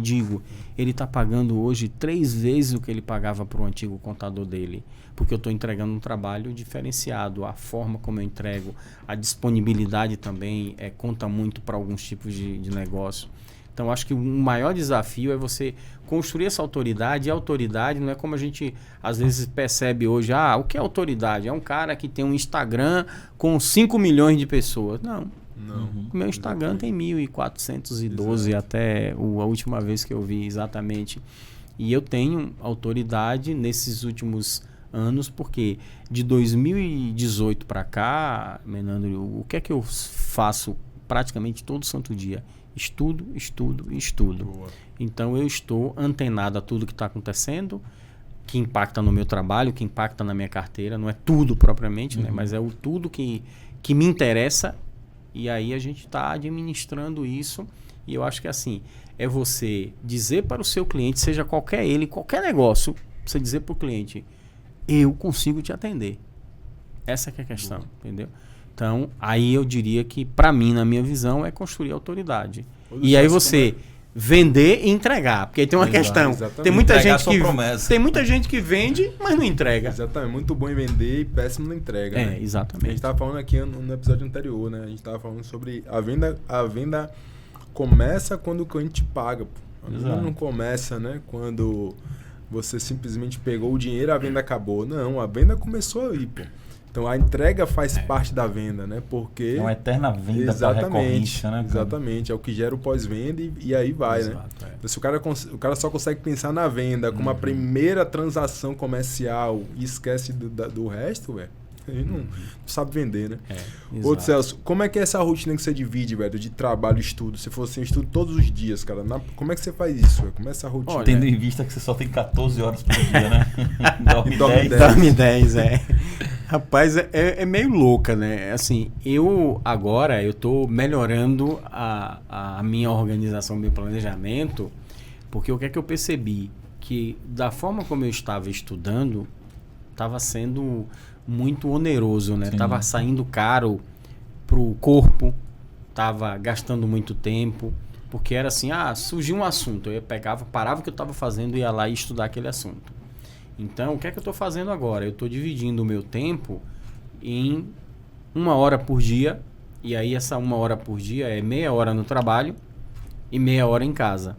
digo, ele está pagando hoje 3 vezes o que ele pagava para o antigo contador dele. Porque eu estou entregando um trabalho diferenciado. A forma como eu entrego, a disponibilidade também conta muito para alguns tipos de negócio. Então, acho que o maior desafio é você construir essa autoridade. E a autoridade não é como a gente, às vezes, percebe hoje. O que é autoridade? É um cara que tem um Instagram com 5 milhões de pessoas. Não. O meu Instagram tem 1.412 até a última vez que eu vi exatamente. E eu tenho autoridade nesses últimos anos, porque de 2018 para cá, Menandro, o que é que eu faço praticamente todo santo dia? Estudo. Boa. Então eu estou antenado a tudo que está acontecendo, que impacta no meu trabalho, que impacta na minha carteira. Não é tudo propriamente, né? Mas é o tudo que me interessa. E aí a gente está administrando isso. E eu acho que assim, é você dizer para o seu cliente, seja qualquer negócio, você dizer para o cliente, eu consigo te atender. Essa que é a questão, entendeu? Então, aí eu diria que, para mim, na minha visão, é construir autoridade. E aí você vender e entregar. Porque aí tem uma questão. Exatamente. Tem muita gente que vende, mas não entrega. Exatamente. Muito bom em vender e péssimo na entrega. Né? Exatamente. A gente estava falando aqui no episódio anterior, né? A gente estava falando sobre a venda começa quando o cliente paga. A venda não começa, né? Quando você simplesmente pegou o dinheiro, a venda acabou. Não, a venda começou aí, pô. Então, a entrega faz parte da venda, né? Porque... É uma eterna venda para recorrência, né? Exatamente. É o que gera o pós-venda e aí vai, né? Então, se o cara só consegue pensar na venda como a primeira transação comercial e esquece do resto, velho, Ele não sabe vender, né? Exato. Outro, Celso, como é que é essa rotina que você divide, velho, de trabalho e estudo? Se for assim, estudo todos os dias, cara. Como é que você faz isso, velho? Como é essa rotina? Olha, Tendo em vista que você só tem 14 horas por dia, né? Dorme E dorme 10. Dorme 10, Rapaz, é meio louca, né? Assim, eu tô melhorando a minha organização, meu planejamento, porque o que é que eu percebi? Que da forma como eu estava estudando, estava sendo muito oneroso, né? Sim. Tava saindo caro pro corpo, tava gastando muito tempo, porque era assim, surgiu um assunto, eu parava o que eu estava fazendo e ia lá e estudar aquele assunto. Então, o que é que eu estou fazendo agora? Eu estou dividindo o meu tempo em 1 hora por dia, e aí essa 1 hora por dia é meia hora no trabalho e meia hora em casa.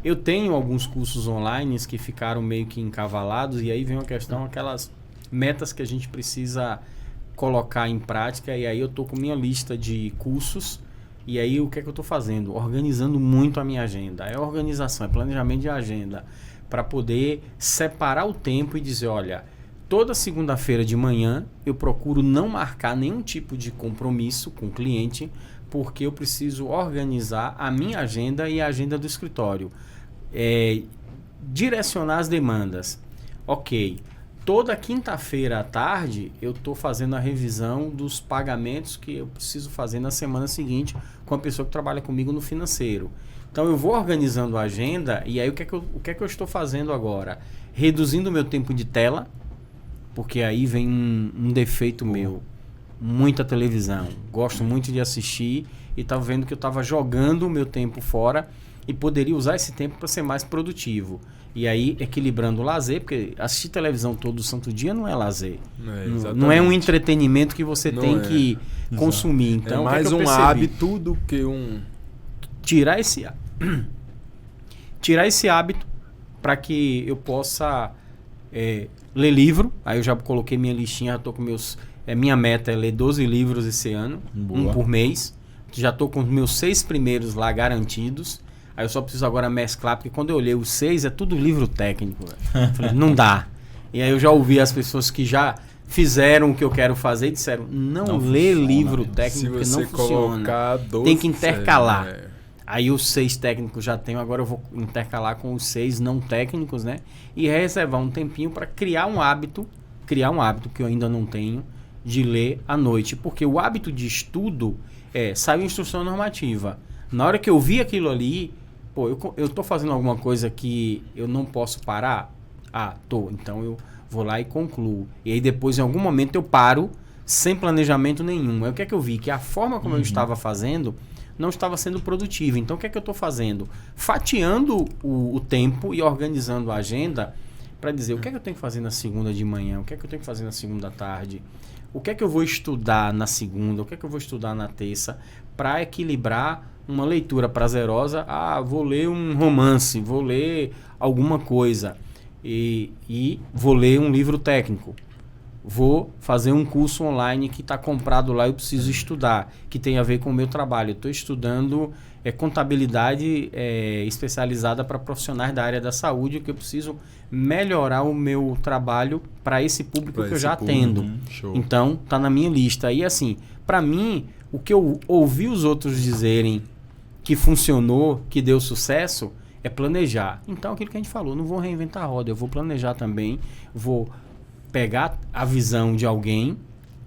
Eu tenho alguns cursos online que ficaram meio que encavalados, e aí vem uma questão, aquelas metas que a gente precisa colocar em prática, e aí eu estou com minha lista de cursos, e aí o que é que eu estou fazendo? Organizando muito a minha agenda. É organização, é planejamento de agenda, para poder separar o tempo e dizer, olha, toda segunda-feira de manhã eu procuro não marcar nenhum tipo de compromisso com o cliente, porque eu preciso organizar a minha agenda e a agenda do escritório. Direcionar as demandas. Ok, toda quinta-feira à tarde eu estou fazendo a revisão dos pagamentos que eu preciso fazer na semana seguinte com a pessoa que trabalha comigo no financeiro. Então eu vou organizando a agenda, e aí o que é que eu estou fazendo agora? Reduzindo o meu tempo de tela, porque aí vem um defeito meu. Muita televisão. Gosto muito de assistir e estava vendo que eu estava jogando o meu tempo fora e poderia usar esse tempo para ser mais produtivo. E aí, equilibrando o lazer, porque assistir televisão todo santo dia não é lazer. Não é um entretenimento que você tem que consumir. Então, é mais um hábito do que um... Tirar esse hábito para que eu possa ler livro. Aí eu já coloquei minha listinha, já tô com meus... minha meta é ler 12 livros esse ano, um por mês. Já estou com os meus 6 primeiros lá garantidos. Aí eu só preciso agora mesclar, porque quando eu olhei os 6, é tudo livro técnico. Falei, não dá. E aí eu já ouvi as pessoas que já fizeram o que eu quero fazer e disseram, não lê livro técnico, porque não funciona. Tem que intercalar. Aí os 6 técnicos já tenho, agora eu vou intercalar com os 6 não técnicos, né? E reservar um tempinho para criar um hábito que eu ainda não tenho, de ler à noite. Porque o hábito de estudo saiu instrução normativa. Na hora que eu vi aquilo ali, eu tô fazendo alguma coisa que eu não posso parar? Tô. Então eu vou lá e concluo. E aí depois, em algum momento, eu paro sem planejamento nenhum. Aí o que é que eu vi? Que a forma como eu estava fazendo não estava sendo produtiva. Então o que é que eu estou fazendo? Fatiando o tempo e organizando a agenda para dizer o que é que eu tenho que fazer na segunda de manhã, o que é que eu tenho que fazer na segunda tarde, o que é que eu vou estudar na segunda, o que é que eu vou estudar na terça, para equilibrar uma leitura prazerosa. Vou ler um romance, vou ler alguma coisa e vou ler um livro técnico. Vou fazer um curso online que está comprado lá e eu preciso estudar, que tem a ver com o meu trabalho. Eu estou estudando contabilidade especializada para profissionais da área da saúde, que eu preciso melhorar o meu trabalho para esse público que eu já atendo. Então, está na minha lista. E assim, para mim, o que eu ouvi os outros dizerem que funcionou, que deu sucesso, é planejar. Então, aquilo que a gente falou, não vou reinventar a roda, eu vou planejar também, vou pegar a visão de alguém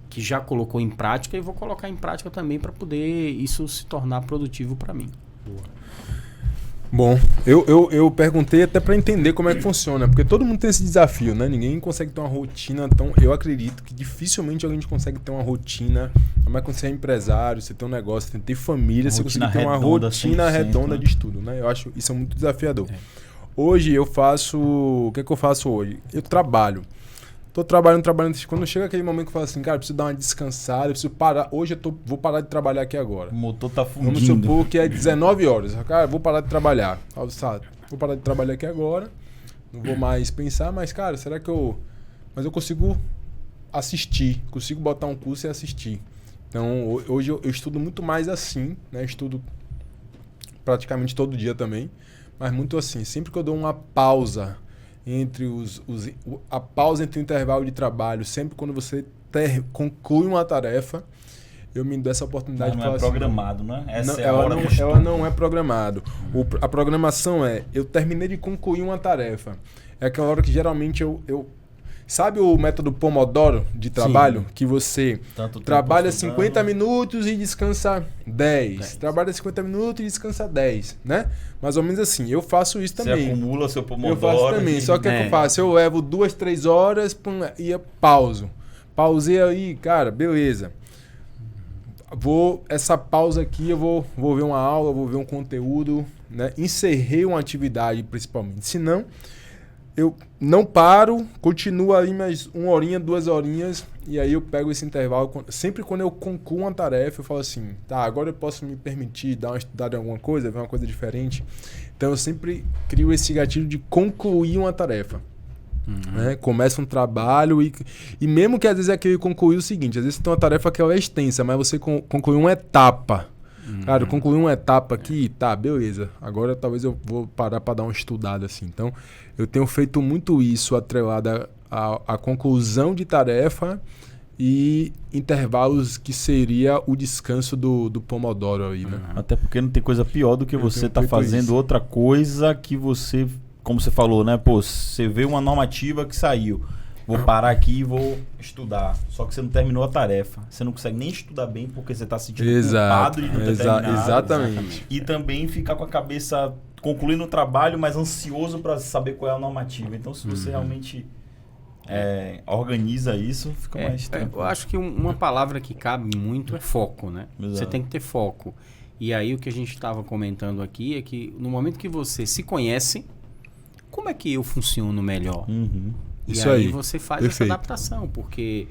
que já colocou em prática e vou colocar em prática também para poder isso se tornar produtivo para mim. Bom, eu perguntei até para entender como é que funciona, porque todo mundo tem esse desafio, né? Ninguém consegue ter uma rotina tão... Eu acredito que dificilmente alguém consegue ter uma rotina, mas quando você é empresário, você tem um negócio, você tem que ter família, você consegue ter uma rotina redonda de estudo, né? Eu acho isso é muito desafiador. Hoje eu faço... O que é que eu faço hoje? Eu trabalho. Tô trabalhando. Quando chega aquele momento que eu falo assim, cara, preciso dar uma descansada, preciso parar. Hoje vou parar de trabalhar aqui agora. O motor tá fundindo. Vamos supor que é 19 horas. Cara, vou parar de trabalhar. Vou parar de trabalhar aqui agora. Não vou mais pensar, mas, cara, será que eu... Mas eu consigo assistir. Consigo botar um curso e assistir. Então, hoje eu estudo muito mais assim, né? Estudo praticamente todo dia também. Mas muito assim. Sempre que eu dou uma pausa... a pausa entre o intervalo de trabalho, sempre quando você concluo uma tarefa, eu me dou essa oportunidade de Não falar é programado, né? Essa é a hora do ela não é programado. A programação eu terminei de concluir uma tarefa. É aquela hora que geralmente eu sabe o método Pomodoro de trabalho? Sim. Que você Tanto tempo trabalha estudando. 50 minutos e descansa 10. Trabalha 50 minutos e descansa 10, né? Mais ou menos assim. Eu faço isso Você também. acumula seu Pomodoro. Eu faço também. Só que o que eu faço? Eu levo 2, 3 horas e eu pauso. Pausei aí, cara, beleza. Essa pausa aqui eu vou ver uma aula, vou ver um conteúdo, né? Encerrei uma atividade principalmente. Se não, eu não paro, continuo aí mais 1 horinha, 2 horinhas, e aí eu pego esse intervalo. Sempre quando eu concluo uma tarefa, eu falo assim, tá, agora eu posso me permitir dar uma estudada em alguma coisa, ver uma coisa diferente. Então eu sempre crio esse gatilho de concluir uma tarefa. Né? Começa um trabalho e mesmo que às vezes é aquele concluir o seguinte, às vezes você tem uma tarefa que ela é extensa, mas você concluiu uma etapa. Cara, eu concluí uma etapa aqui, tá, beleza. Agora talvez eu vou parar para dar uma estudada assim. Então, eu tenho feito muito isso atrelado à conclusão de tarefa e intervalos que seria o descanso do Pomodoro aí, né? Até porque não tem coisa pior do que Eu você tenho tá feito fazendo isso. outra coisa que você, como você falou, né? Pô, você vê uma normativa que saiu. Vou parar aqui e vou estudar. Só que você não terminou a tarefa. Você não consegue nem estudar bem porque você está se sentindo culpado de não ter terminado. Exatamente. E também ficar com a cabeça concluindo o trabalho, mas ansioso para saber qual é a normativa. Então, se você realmente organiza isso, fica mais tranquilo. Eu acho que uma palavra que cabe muito é foco, né? Exato. Você tem que ter foco. E aí o que a gente estava comentando aqui é que no momento que você se conhece, como é que eu funciono melhor? Uhum. E Isso aí aí. você faz Perfeito. essa adaptação, porque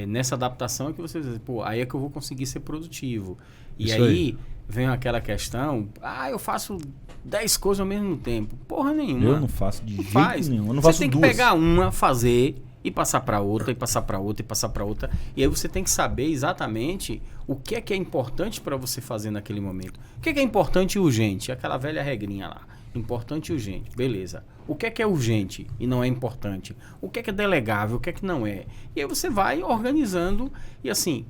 nessa adaptação é que você diz, pô, aí é que eu vou conseguir ser produtivo. E Isso aí aí. vem aquela questão, eu faço 10 coisas ao mesmo tempo. Porra nenhuma. Eu não faço de jeito Faz. nenhum. Eu não Você faço tem que duas. pegar uma, fazer e passar para outra, e passar para outra, e passar para outra. E aí você tem que saber exatamente o que é importante para você fazer naquele momento. O que é importante e urgente? Aquela velha regrinha lá. Importante e urgente. Beleza. O que é urgente e não é importante? O que é delegável? O que não é? E aí você vai organizando. E assim,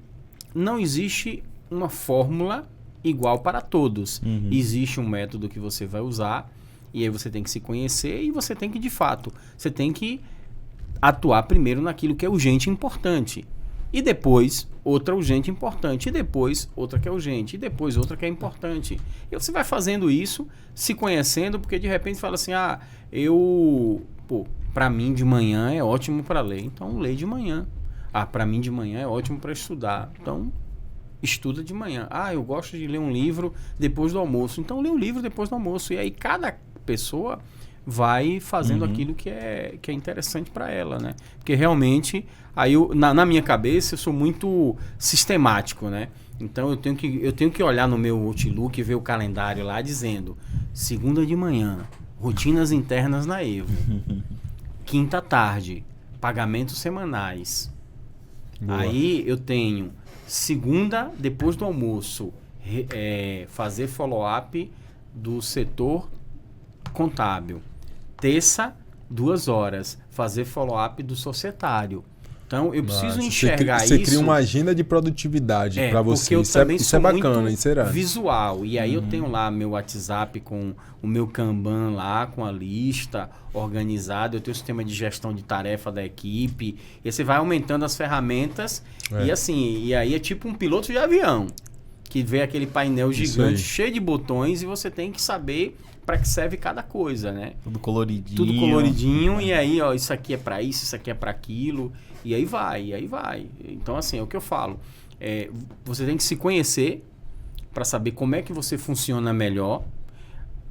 não existe uma fórmula igual para todos. Uhum. Existe um método que você vai usar. E aí você tem que se conhecer e você tem que, de fato, você tem que atuar primeiro naquilo que é urgente e importante. E depois, outra urgente e importante. E depois, outra que é urgente. E depois, outra que é importante. E você vai fazendo isso, se conhecendo, porque de repente fala assim, pra mim de manhã é ótimo para ler, então lê de manhã. Pra mim de manhã é ótimo para estudar, então estuda de manhã. Eu gosto de ler um livro depois do almoço, então lê um livro depois do almoço. E aí cada pessoa vai fazendo aquilo que é interessante para ela, né? Porque realmente, aí na minha cabeça, eu sou muito sistemático, né? Então eu tenho que olhar no meu Outlook e ver o calendário lá dizendo segunda de manhã, rotinas internas na Evo. Quinta tarde, pagamentos semanais. Boa. Aí eu tenho segunda, depois do almoço, fazer follow-up do setor contábil. Terça, 2 horas, fazer follow-up do societário. Então, eu preciso enxergar isso. Você cria uma agenda de produtividade para você. Porque eu Isso também isso sou é bacana, muito isso é irado. visual. E aí eu tenho lá meu WhatsApp com o meu Kanban lá, com a lista organizada. Eu tenho o sistema de gestão de tarefa da equipe. E você vai aumentando as ferramentas. E assim, e aí é tipo um piloto de avião. Que vê aquele painel gigante, cheio de botões. E você tem que saber para que serve cada coisa, né? Tudo coloridinho. Tudo coloridinho. E aí, ó, isso aqui é para isso aqui é para aquilo. E aí vai. Então, assim, é o que eu falo. Você tem que se conhecer para saber como é que você funciona melhor.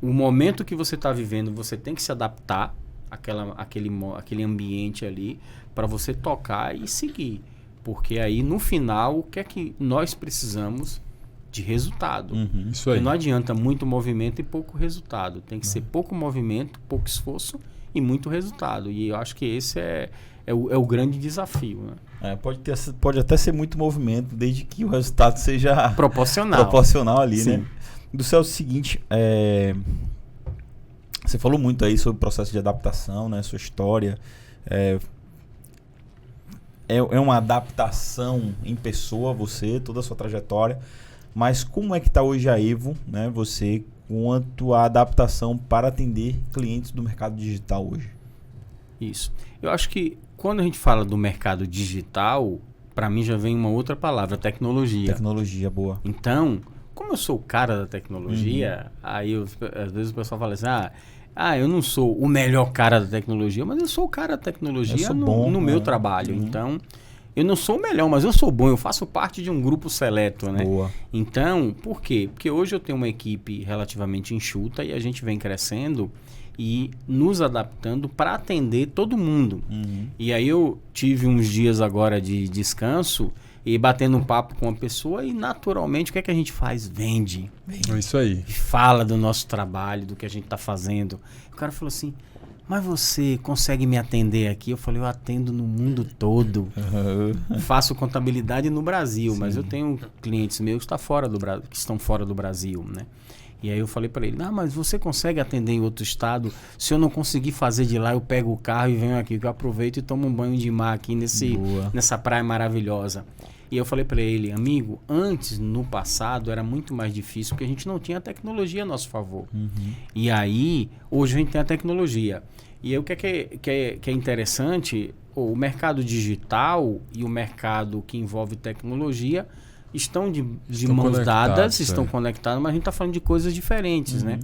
O momento que você está vivendo, você tem que se adaptar àquele ambiente ali para você tocar e seguir. Porque aí, no final, o que é que nós precisamos de resultado? Isso aí. Porque não adianta muito movimento e pouco resultado. Tem que ser pouco movimento, pouco esforço e muito resultado. E eu acho que esse é o grande desafio, né? Pode até ser muito movimento, desde que o resultado seja proporcional ali, Sim. né? Do céu, é o seguinte, você falou muito aí sobre o processo de adaptação, né? Sua história. é uma adaptação em pessoa, você, toda a sua trajetória. Mas como é que está hoje a Evo, né? Você, quanto à adaptação para atender clientes do mercado digital hoje? Isso. Eu acho que quando a gente fala do mercado digital, para mim já vem uma outra palavra, tecnologia. Tecnologia, boa. Então, como eu sou o cara da tecnologia, aí às vezes o pessoal fala assim, eu não sou o melhor cara da tecnologia, mas eu sou o cara da tecnologia no meu trabalho. Então, eu não sou o melhor, mas eu sou bom, eu faço parte de um grupo seleto, né? Boa. Então, por quê? Porque hoje eu tenho uma equipe relativamente enxuta e a gente vem crescendo e nos adaptando para atender todo mundo. E aí eu tive uns dias agora de descanso e batendo um papo com uma pessoa e naturalmente o que é que a gente faz? Vende. É isso aí. Fala do nosso trabalho, do que a gente está fazendo. O cara falou assim, mas você consegue me atender aqui? Eu falei, eu atendo no mundo todo. Faço contabilidade no Brasil, mas eu tenho clientes meus que estão fora do Brasil, né? E aí eu falei para ele, mas você consegue atender em outro estado? Se eu não conseguir fazer de lá, eu pego o carro e venho aqui, que eu aproveito e tomo um banho de mar aqui nessa praia maravilhosa. E eu falei para ele, amigo, antes, no passado, era muito mais difícil, porque a gente não tinha a tecnologia a nosso favor. E aí, hoje a gente tem a tecnologia. E aí o que é interessante, o mercado digital e o mercado que envolve tecnologia estão de mãos dadas, estão conectados, mas a gente está falando de coisas diferentes, né?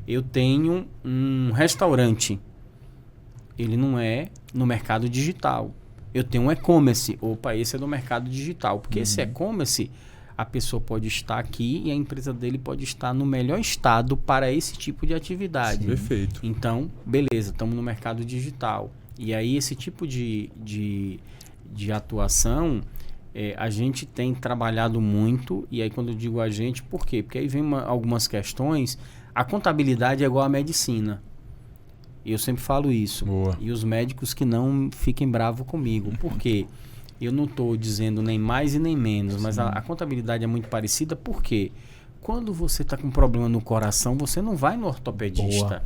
Eu tenho um restaurante, ele não é no mercado digital. Eu tenho um e-commerce, esse é do mercado digital, porque esse e-commerce, a pessoa pode estar aqui e a empresa dele pode estar no melhor estado para esse tipo de atividade. Sim, perfeito. Então, beleza, estamos no mercado digital. E aí esse tipo de atuação... a gente tem trabalhado muito, e aí quando eu digo a gente, por quê? Porque aí vem algumas questões, a contabilidade é igual à medicina. Eu sempre falo isso. Boa. E os médicos que não fiquem bravos comigo. Por quê? Eu não estou dizendo nem mais e nem menos, mas a contabilidade é muito parecida, porque quando você está com problema no coração, você não vai no ortopedista. Boa.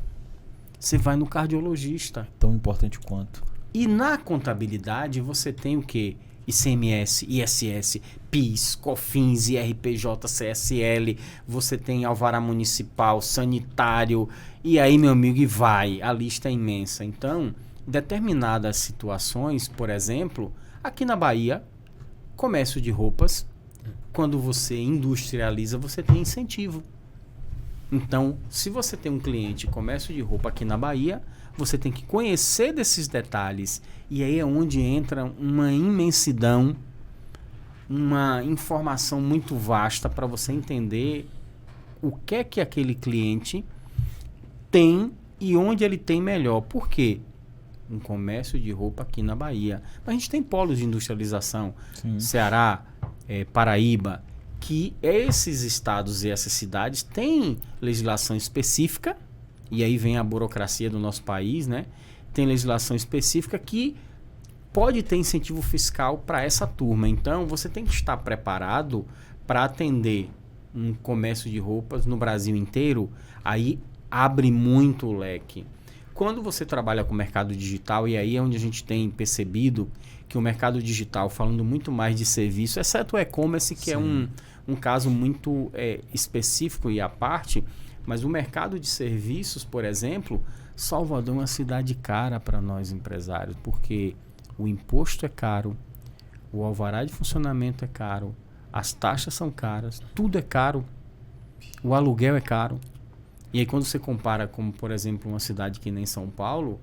Você vai no cardiologista. Tão importante quanto. E na contabilidade você tem o quê? ICMS, ISS, PIS, COFINS, IRPJ, CSL, você tem alvará municipal, sanitário, e aí, meu amigo, e vai, a lista é imensa. Então, determinadas situações, por exemplo, aqui na Bahia, comércio de roupas, quando você industrializa, você tem incentivo. Então, se você tem um cliente comércio de roupa aqui na Bahia, você tem que conhecer desses detalhes. E aí é onde entra uma imensidão, uma informação muito vasta para você entender o que é que aquele cliente tem e onde ele tem melhor. Por quê? Um comércio de roupa aqui na Bahia. Mas a gente tem polos de industrialização. Sim. Ceará, Paraíba, que esses estados e essas cidades têm legislação específica. E aí vem a burocracia do nosso país, né? Tem legislação específica que pode ter incentivo fiscal para essa turma. Então, você tem que estar preparado para atender um comércio de roupas no Brasil inteiro. Aí abre muito o leque. Quando você trabalha com o mercado digital, e aí é onde a gente tem percebido que o mercado digital, falando muito mais de serviço, exceto o e-commerce, que é um caso muito específico e à parte, mas o mercado de serviços, por exemplo, Salvador é uma cidade cara para nós empresários, porque o imposto é caro, o alvará de funcionamento é caro, as taxas são caras, tudo é caro, o aluguel é caro. E aí quando você compara como, por exemplo, uma cidade que nem São Paulo,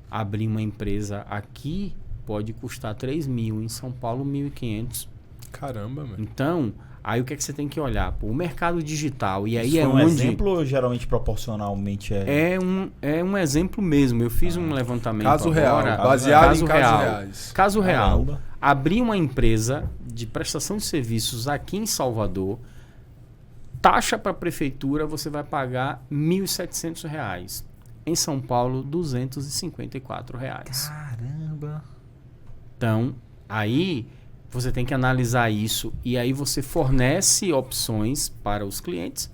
abrir uma empresa aqui pode custar 3 mil, em São Paulo 1.500. Caramba, mano. Então, aí o que é que você tem que olhar? Pô, o mercado digital. E aí Isso é foi um onde... exemplo ou geralmente proporcionalmente É um exemplo mesmo. Eu fiz um levantamento Caso real, agora. baseado em casos reais. Caso real. Caramba. Abrir uma empresa de prestação de serviços aqui em Salvador, taxa para a prefeitura, você vai pagar R$ 1.700. Em São Paulo, R$ 254. Caramba. Então, aí você tem que analisar isso e aí você fornece opções para os clientes,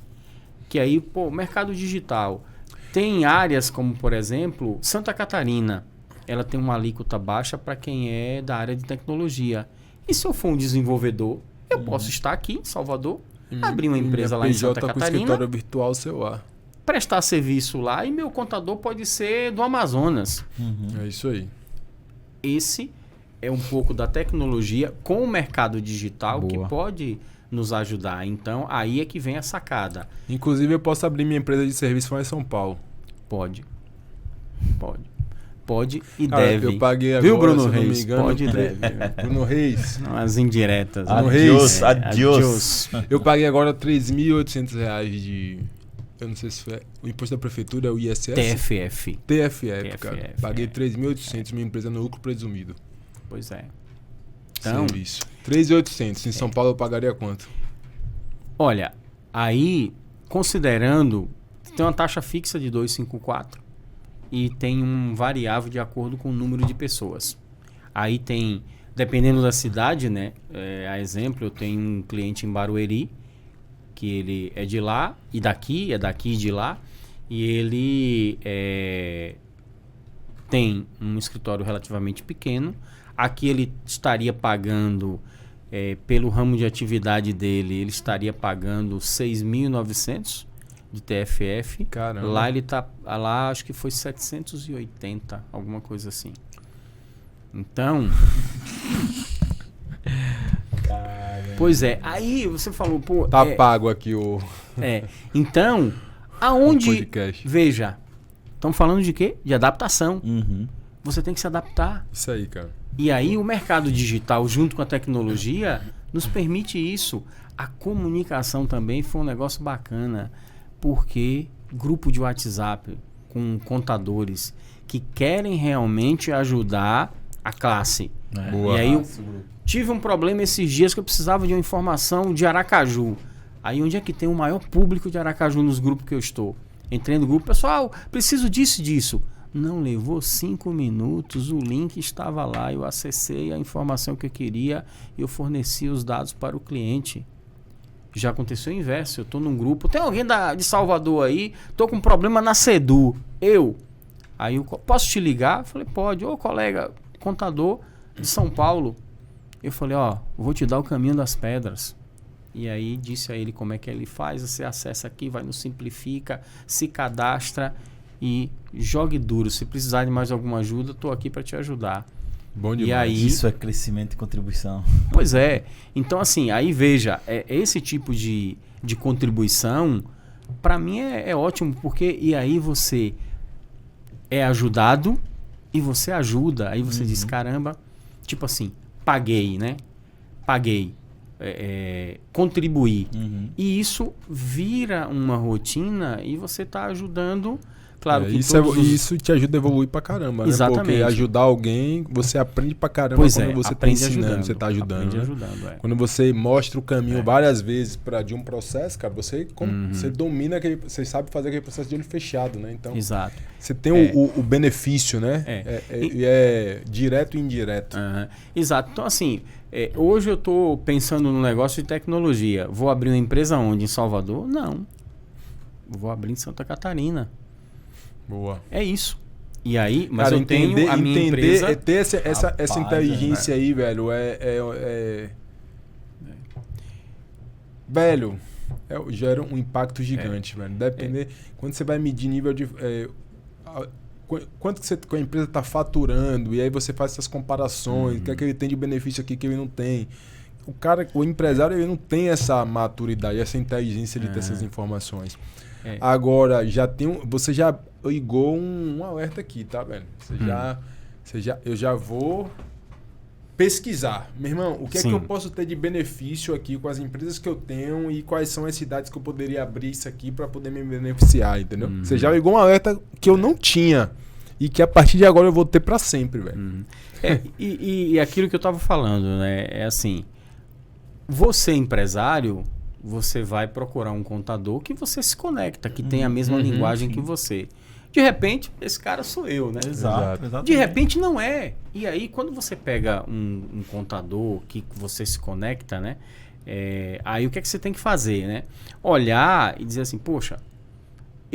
que aí, mercado digital. Tem áreas como, por exemplo, Santa Catarina. ela tem uma alíquota baixa para quem é da área de tecnologia. E se eu for um desenvolvedor, eu posso estar aqui em Salvador, abrir uma empresa lá em Santa com Catarina, escritório virtual celular. prestar serviço lá e meu contador pode ser do Amazonas. É isso aí. Esse é um pouco da tecnologia com o mercado digital que Boa. pode nos ajudar. Então, aí é que vem a sacada. Inclusive, eu posso abrir minha empresa de serviço lá em São Paulo. Pode. Pode e Cara, deve. eu paguei agora, Viu, Bruno se eu não me Reis? engano, Pode e deve. Bruno Reis, Não, as indiretas. Bruno Adiós, Reis. adiós. eu paguei agora R$3.800 de... Eu não sei se foi... O imposto da prefeitura é o ISS? TFF. TFF, cara. TFF, Paguei é. 3.800, minha empresa no lucro presumido. Pois é. Então, Serviço. 3.800. Em São Paulo eu pagaria quanto? olha, aí, considerando, tem uma taxa fixa de 254 e tem um variável de acordo com o número de pessoas. Aí tem, dependendo da cidade, né? A exemplo, eu tenho um cliente em Barueri, que ele é de lá e daqui, é daqui e de lá, e ele tem um escritório relativamente pequeno. Aqui ele estaria pagando, pelo ramo de atividade dele, ele estaria pagando 6.900 de TFF. Caramba. Lá ele tá, lá acho que foi 780, alguma coisa assim. Então, pois é, aí você falou, pô, Tá pago aqui o então, aonde, podcast. veja, estamos falando de quê? De adaptação. Uhum. Você tem que se adaptar. Isso aí, cara. E aí o mercado digital, junto com a tecnologia, nos permite isso. A comunicação também foi um negócio bacana, porque grupo de WhatsApp com contadores que querem realmente ajudar a classe. Boa. E aí eu tive um problema esses dias que eu precisava de uma informação de Aracaju. Aí onde é que tem o maior público de Aracaju nos grupos que eu estou? Entrei no grupo, pessoal, preciso disso e disso. Não levou 5 minutos, o link estava lá, eu acessei a informação que eu queria e eu forneci os dados para o cliente. Já aconteceu o inverso, eu estou num grupo, tem alguém de Salvador aí, estou com um problema na Sedu, aí eu posso te ligar? Eu falei, pode. Ô colega, contador de São Paulo. Eu falei, vou te dar o caminho das pedras. E aí disse a ele como é que ele faz, você acessa aqui, vai no Simplifica, se cadastra e jogue duro. Se precisar de mais alguma ajuda, estou aqui para te ajudar. Bom E demais. aí, Isso é crescimento e contribuição. pois é. Então, assim, aí veja, esse tipo de contribuição, para mim é ótimo, porque e aí você é ajudado e você ajuda. Aí você diz, caramba, tipo assim, paguei, né? Paguei. Contribuir. E isso vira uma rotina e você está ajudando. Claro que isso te ajuda a evoluir pra caramba, né? Exatamente. Porque ajudar alguém, você aprende pra caramba Pois quando você tá aprende ensinando, ajudando, você tá ajudando. aprende Né? ajudando, Quando você mostra o caminho várias vezes de um processo, cara, você domina aquele, você sabe fazer aquele processo de olho fechado, né? Então, Exato. você tem o benefício, né? E é direto e indireto. Exato. Então, assim, hoje eu estou pensando no negócio de tecnologia. Vou abrir uma empresa onde? Em Salvador? Não. Vou abrir em Santa Catarina. Boa. É isso. E aí, mas cara, eu tenho a minha empresa... Ter essa inteligência aí, velho, velho, gera um impacto gigante, velho. Depender... Quando você vai medir nível de... quanto que a empresa está faturando, e aí você faz essas comparações, o que é que ele tem de benefício aqui que ele não tem. O empresário, ele não tem essa maturidade, essa inteligência de ter essas informações. Agora, você já ligou um alerta aqui, tá, velho? Eu já vou pesquisar. Meu irmão, o que é que eu posso ter de benefício aqui com as empresas que eu tenho e quais são as cidades que eu poderia abrir isso aqui para poder me beneficiar, entendeu? Você já ligou um alerta que eu não tinha e que a partir de agora eu vou ter para sempre, velho. E aquilo que eu tava falando, né? É assim, você empresário, você vai procurar um contador que você se conecta, que tem a mesma linguagem que você. De repente, esse cara sou eu, né? Exato. De repente não é. E aí, quando você pega um contador que você se conecta, né? Aí o que é que você tem que fazer, né? Olhar e dizer assim, poxa,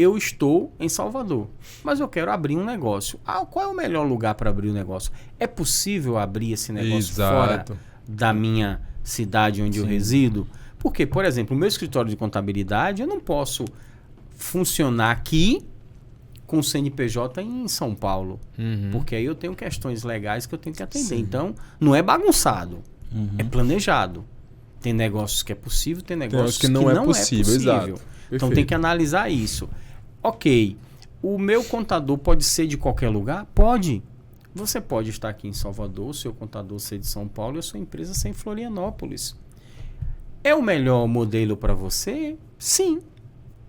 eu estou em Salvador, mas eu quero abrir um negócio. Qual é o melhor lugar para abrir o negócio? É possível abrir esse negócio fora da minha cidade onde eu resido? Porque, por exemplo, o meu escritório de contabilidade, eu não posso funcionar aqui com o CNPJ em São Paulo. Porque aí eu tenho questões legais que eu tenho que atender. Sim. Então, não é bagunçado. É planejado. Tem negócios que é possível, tem negócios que não é possível. Exato. Então, tem que analisar isso. Ok, o meu contador pode ser de qualquer lugar? Pode. Você pode estar aqui em Salvador, o seu contador ser de São Paulo e a sua empresa ser em Florianópolis. É o melhor modelo para você? Sim.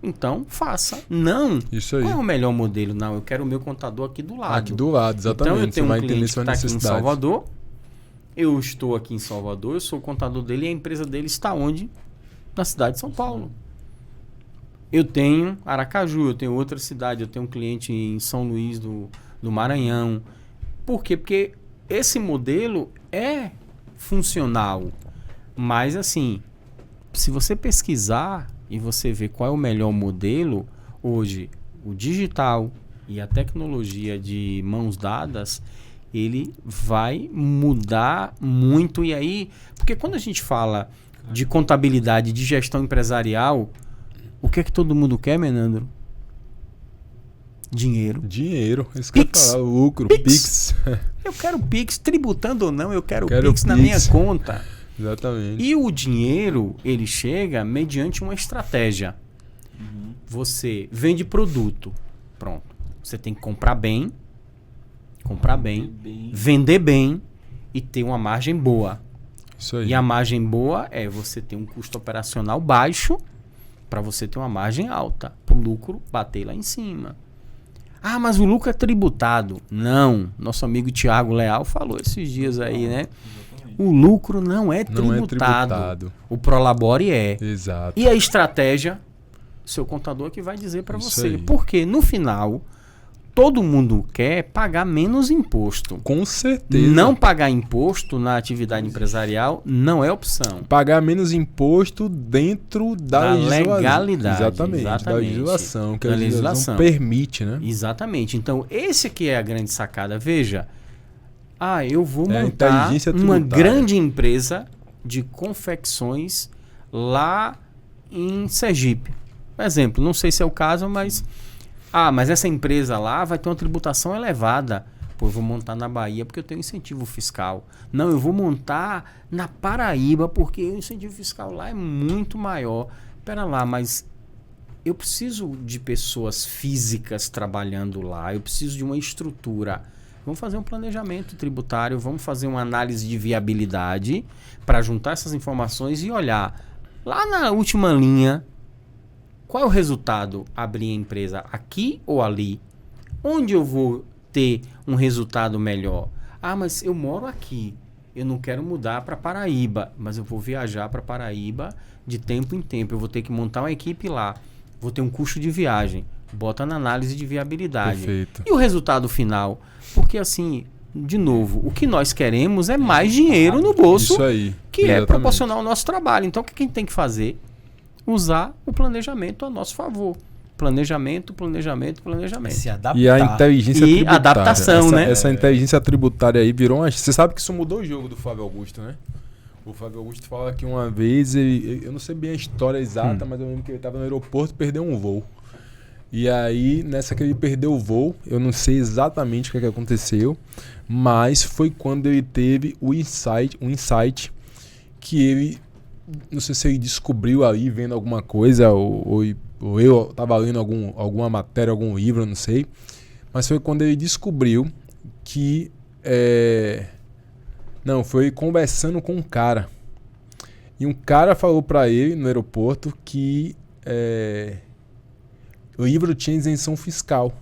Então, faça. Não. Isso aí. Qual é o melhor modelo? Não, eu quero o meu contador aqui do lado. Aqui do lado, exatamente. Então, eu tenho um cliente que está aqui em Salvador, eu estou aqui em Salvador, eu sou o contador dele e a empresa dele está onde? Na cidade de São Paulo. Eu tenho Aracaju, eu tenho outra cidade, eu tenho um cliente em São Luís do Maranhão. Por quê? Porque esse modelo é funcional. Mas, assim, se você pesquisar e você ver qual é o melhor modelo, hoje, o digital e a tecnologia de mãos dadas, ele vai mudar muito. E aí, porque quando a gente fala de contabilidade, de gestão empresarial, o que é que todo mundo quer, Menandro? Dinheiro. Dinheiro. Isso que eu ia falar, lucro, Pix. Eu quero Pix, tributando ou não, eu quero Pix na minha conta. Exatamente. E o dinheiro, ele chega mediante uma estratégia. Você vende produto. Pronto. Você tem que comprar bem, vender bem e ter uma margem boa. Isso aí. E a margem boa é você ter um custo operacional baixo para você ter uma margem alta, para o lucro bater lá em cima. Ah, mas o lucro é tributado. Não. Nosso amigo Tiago Leal falou esses dias aí, né? O lucro não é tributado. O Prolabore é. Exato. E a estratégia, seu contador que vai dizer para você. Aí. Porque no final, todo mundo quer pagar menos imposto. Com certeza. Não pagar imposto na atividade empresarial não é opção. Pagar menos imposto dentro da legalidade. Exatamente. Da legislação. Que a legislação permite, né? Exatamente. Então, esse aqui é a grande sacada. Veja, eu vou montar uma grande empresa de confecções lá em Sergipe. Por exemplo, não sei se é o caso, mas... mas essa empresa lá vai ter uma tributação elevada. Pô, eu vou montar na Bahia porque eu tenho incentivo fiscal. Não, eu vou montar na Paraíba porque o incentivo fiscal lá é muito maior. Pera lá, mas eu preciso de pessoas físicas trabalhando lá. Eu preciso de uma estrutura. Vamos fazer um planejamento tributário, vamos fazer uma análise de viabilidade para juntar essas informações e olhar lá na última linha. Qual é o resultado? Abrir a empresa aqui ou ali? Onde eu vou ter um resultado melhor? Mas eu moro aqui. Eu não quero mudar para Paraíba, mas eu vou viajar para Paraíba de tempo em tempo. Eu vou ter que montar uma equipe lá. Vou ter um custo de viagem. Bota na análise de viabilidade. Perfeito. E o resultado final? Porque assim, de novo, o que nós queremos é mais dinheiro no bolso. Isso aí. Que exatamente. É proporcional ao nosso trabalho. Então, o que a gente tem que fazer? Usar o planejamento a nosso favor. Planejamento. Se adaptar. E a inteligência tributária. Adaptação, né? Essa inteligência tributária aí virou uma... Você sabe que isso mudou o jogo do Flávio Augusto, né? O Flávio Augusto fala que uma vez, eu não sei bem a história exata, mas eu lembro que ele estava no aeroporto e perdeu um voo. E aí, nessa que ele perdeu o voo, eu não sei exatamente o que aconteceu, mas foi quando ele teve um insight que ele... Não sei se ele descobriu ali, vendo alguma coisa, ou eu estava lendo alguma matéria, algum livro, não sei. Mas foi quando ele descobriu que... Não, foi conversando com um cara. E um cara falou para ele, no aeroporto, que o livro tinha isenção fiscal.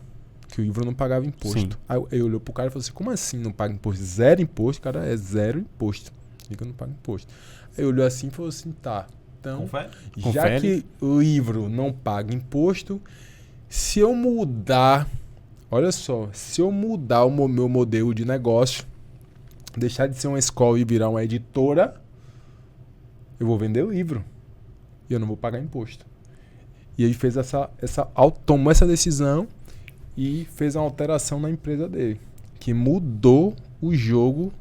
Que o livro não pagava imposto. Sim. Aí ele olhou pro cara e falou assim, como assim não paga imposto? Zero imposto? Cara, é zero imposto. Ele não paga imposto. Aí olhou assim e falou assim, tá, então, já que o livro não paga imposto, se eu mudar, olha só, se eu mudar o meu modelo de negócio, deixar de ser uma escola e virar uma editora, eu vou vender o livro e eu não vou pagar imposto. E ele fez tomou essa decisão e fez uma alteração na empresa dele, que mudou o jogo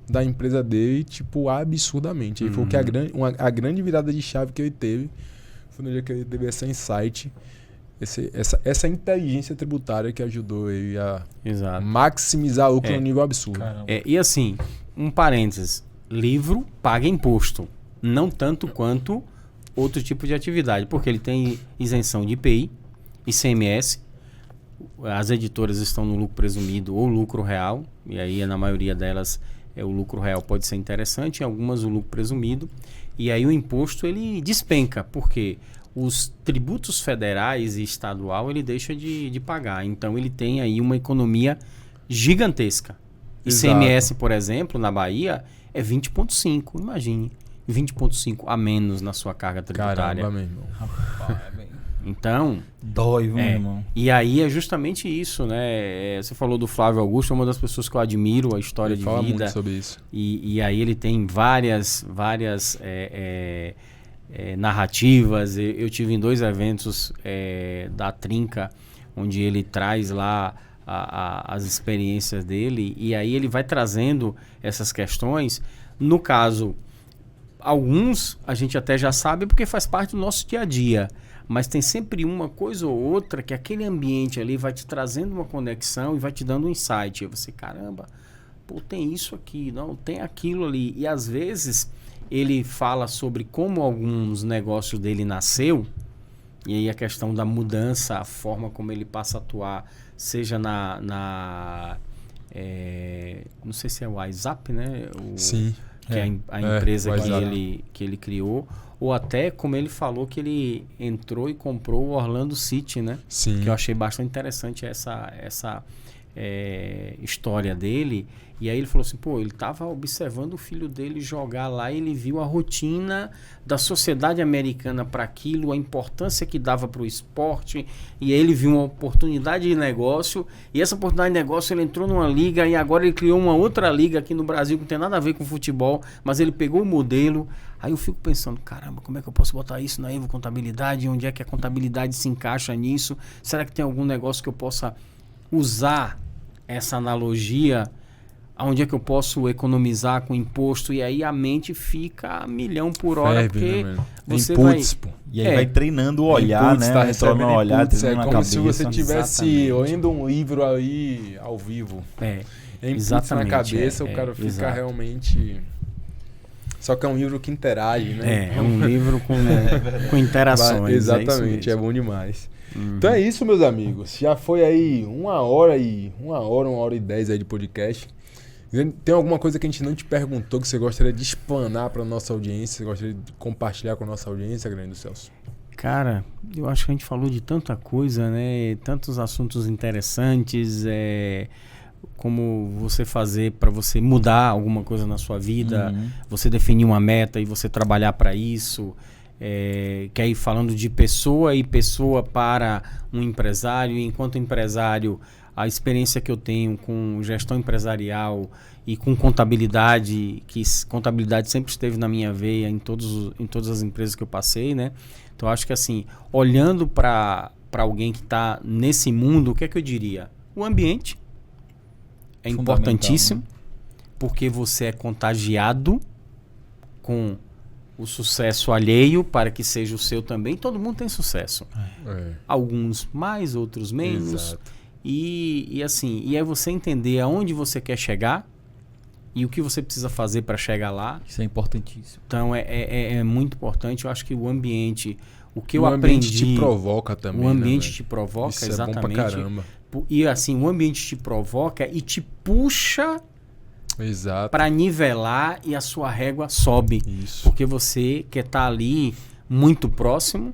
da empresa dele, tipo, absurdamente. Ele falou que a grande virada de chave que ele teve foi no dia que ele teve essa insight, essa inteligência tributária que ajudou ele a maximizar o lucro no nível absurdo. E assim, um parênteses, livro paga imposto, não tanto quanto outro tipo de atividade, porque ele tem isenção de IPI, ICMS, as editoras estão no lucro presumido ou lucro real, e aí na maioria delas o lucro real pode ser interessante, em algumas o lucro presumido, e aí o imposto ele despenca, porque os tributos federais e estadual ele deixa de pagar, então ele tem aí uma economia gigantesca. ICMS, por exemplo, na Bahia é 20,5, imagine, 20,5 a menos na sua carga tributária. Caramba, meu irmão. Então... Dói, meu irmão. E aí é justamente isso, né? Você falou do Flávio Augusto, é uma das pessoas que eu admiro, a história de fala vida. Muito sobre isso. E aí ele tem várias narrativas. Eu tive em 2 eventos da Trinca, onde ele traz lá as experiências dele, e aí ele vai trazendo essas questões. No caso, alguns a gente até já sabe porque faz parte do nosso dia a dia, mas tem sempre uma coisa ou outra que aquele ambiente ali vai te trazendo uma conexão e vai te dando um insight. E você, caramba, pô, tem isso aqui, não, tem aquilo ali. E às vezes ele fala sobre como alguns negócios dele nasceu, e aí a questão da mudança, a forma como ele passa a atuar, seja não sei se é o WhatsApp, né? Sim. Que é a empresa que ele criou, ou até como ele falou que ele entrou e comprou o Orlando City, né? Sim. Que eu achei bastante interessante essa história dele. E aí ele falou assim, pô, ele estava observando o filho dele jogar lá e ele viu a rotina da sociedade americana para aquilo, a importância que dava para o esporte, e aí ele viu uma oportunidade de negócio, e essa oportunidade de negócio ele entrou numa liga e agora ele criou uma outra liga aqui no Brasil que não tem nada a ver com futebol, mas ele pegou o modelo. Aí eu fico pensando, caramba, como é que eu posso botar isso na Evo Contabilidade? Onde é que a contabilidade se encaixa nisso? Será que tem algum negócio que eu possa usar essa analogia? Onde é que eu posso economizar com imposto? E aí a mente fica a milhão por hora, porque né, você inputs, vai... pô. E aí vai treinando o olhar, Inputs, né? tá Entrando no olhar, inputs, treinando na como cabeça. se você estivesse Exatamente. lendo um livro aí ao vivo. Inputs exatamente, na cabeça, o cara fica exato. realmente... Só que é um livro que interage, né? É um livro com interações. Exatamente, é bom demais. Então é isso, meus amigos. Já foi aí 1 hora e 10 aí de podcast. Tem alguma coisa que a gente não te perguntou que você gostaria de explanar para nossa audiência? Você gostaria de compartilhar com a nossa audiência, grande Celso? Cara, eu acho que a gente falou de tanta coisa, né? Tantos assuntos interessantes, como você fazer para você mudar alguma coisa na sua vida, você definir uma meta e você trabalhar para isso. Que aí falando de pessoa para um empresário, e enquanto empresário, a experiência que eu tenho com gestão empresarial e com contabilidade, que contabilidade sempre esteve na minha veia em todas as empresas que eu passei, né? Então acho que assim, olhando para alguém que está nesse mundo, o que é que eu diria? O ambiente é importantíssimo, né? Porque você é contagiado com o sucesso alheio para que seja o seu também. Todo mundo tem sucesso. Alguns mais, outros menos. Exato. E assim, e é você entender aonde você quer chegar e o que você precisa fazer para chegar lá. Isso é importantíssimo. Então é muito importante. Eu acho que o ambiente, o que eu aprendi... O ambiente aprendi... te provoca também, o ambiente, né, te provoca, isso exatamente. É bom pra caramba. E assim, o ambiente te provoca e te puxa... Exato. Para nivelar, e a sua régua sobe. Isso. Porque você quer estar ali muito próximo.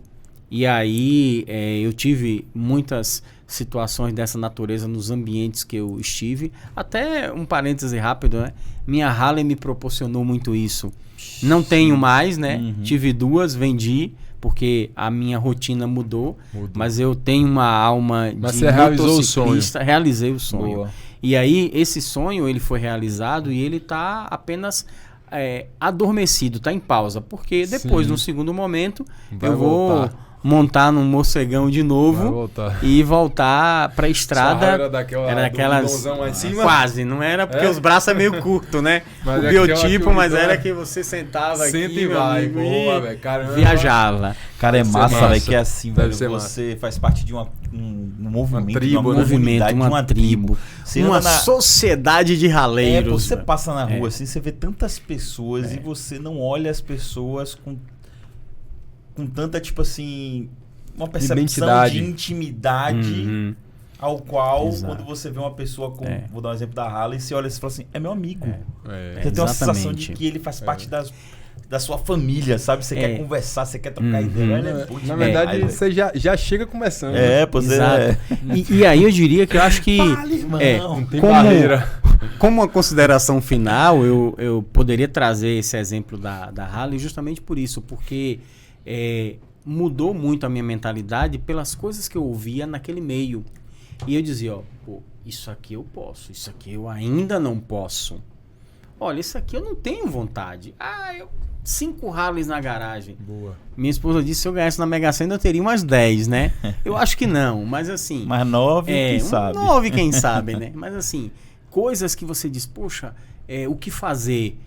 E aí eu tive muitas situações dessa natureza nos ambientes que eu estive. Até um parêntese rápido, né? Minha Harley me proporcionou muito isso. Não tenho mais, né? Tive 2, vendi, porque a minha rotina mudou. Mas eu tenho uma alma mas de você realizou o sonho. Realizei o sonho. Boa. E aí, esse sonho, ele foi realizado e ele está apenas adormecido, está em pausa. Porque depois, no segundo momento, vai eu vou montar num morcegão de Vai novo voltar. e voltar pra estrada. Sua era daquelas... daquelas. lá em cima? Quase, não era porque É? os braços é meio curto, né? Mas o é aquela biotipo, que mas o- era que você sentava Senta aqui, e meu vai. amigo, Boa, e velho. Caramba. viajava. Cara, é Deve ser massa, massa. velho, que é assim, Deve velho. ser Você faz parte de um movimento, tribo, de uma né? comunidade, de uma tribo. Você Uma anda na... sociedade de É, pô, raleiros. você velho. passa na rua É. assim, você vê tantas pessoas e você não olha as pessoas com tanta, tipo assim, uma percepção Identidade. de intimidade Uhum. ao qual, Exato. quando você vê uma pessoa com, É. vou dar um exemplo da Harley, você olha e fala assim, é meu amigo. É. Você tem uma sensação de Exatamente. que ele faz parte da sua família, sabe? Você quer conversar, você quer trocar Uhum. ideia. Olha, é bom Na demais, verdade, velho. você já chega começando. É, pô, você Exato. E aí eu diria que eu acho que Fale, irmão. Não tem Como- barreira. como uma consideração final, eu poderia trazer esse exemplo da Harley justamente por isso, porque mudou muito a minha mentalidade pelas coisas que eu ouvia naquele meio. E eu dizia, ó, pô, isso aqui eu posso, isso aqui eu ainda não posso. Olha, isso aqui eu não tenho vontade. 5 Harleys na garagem. Boa. Minha esposa disse que se eu ganhasse na Mega Sena eu teria umas 10, né? Eu acho que não, mas assim... Mas 9, quem sabe? 9, quem sabe, né? Mas assim, coisas que você diz, poxa, o que fazer?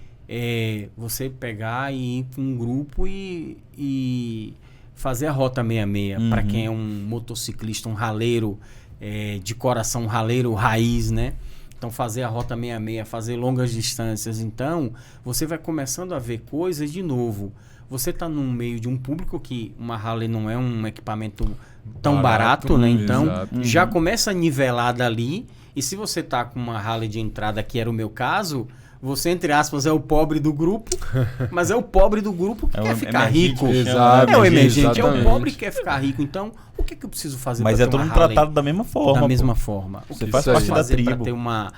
Você pegar e ir para um grupo e fazer a Rota 66. Para quem é um motociclista, um raleiro de coração, um raleiro raiz, né? Então, fazer a Rota 66, fazer longas distâncias. Então, você vai começando a ver coisas de novo. Você está no meio de um público que uma Harley não é um equipamento tão barato, né? Então, exato. já começa a nivelar dali. E se você tá com uma Harley de entrada, que era o meu caso, você, entre aspas, é o pobre do grupo, mas é o pobre do grupo que É quer o ficar emergente, rico. Exato, É o emergente, é o exatamente. pobre que quer ficar rico. Então, o que eu preciso fazer Mas pra é ter todo uma mundo Harley? tratado da mesma forma. Da mesma pô. forma. O Você que faz eu parte posso da fazer para tribo. ter uma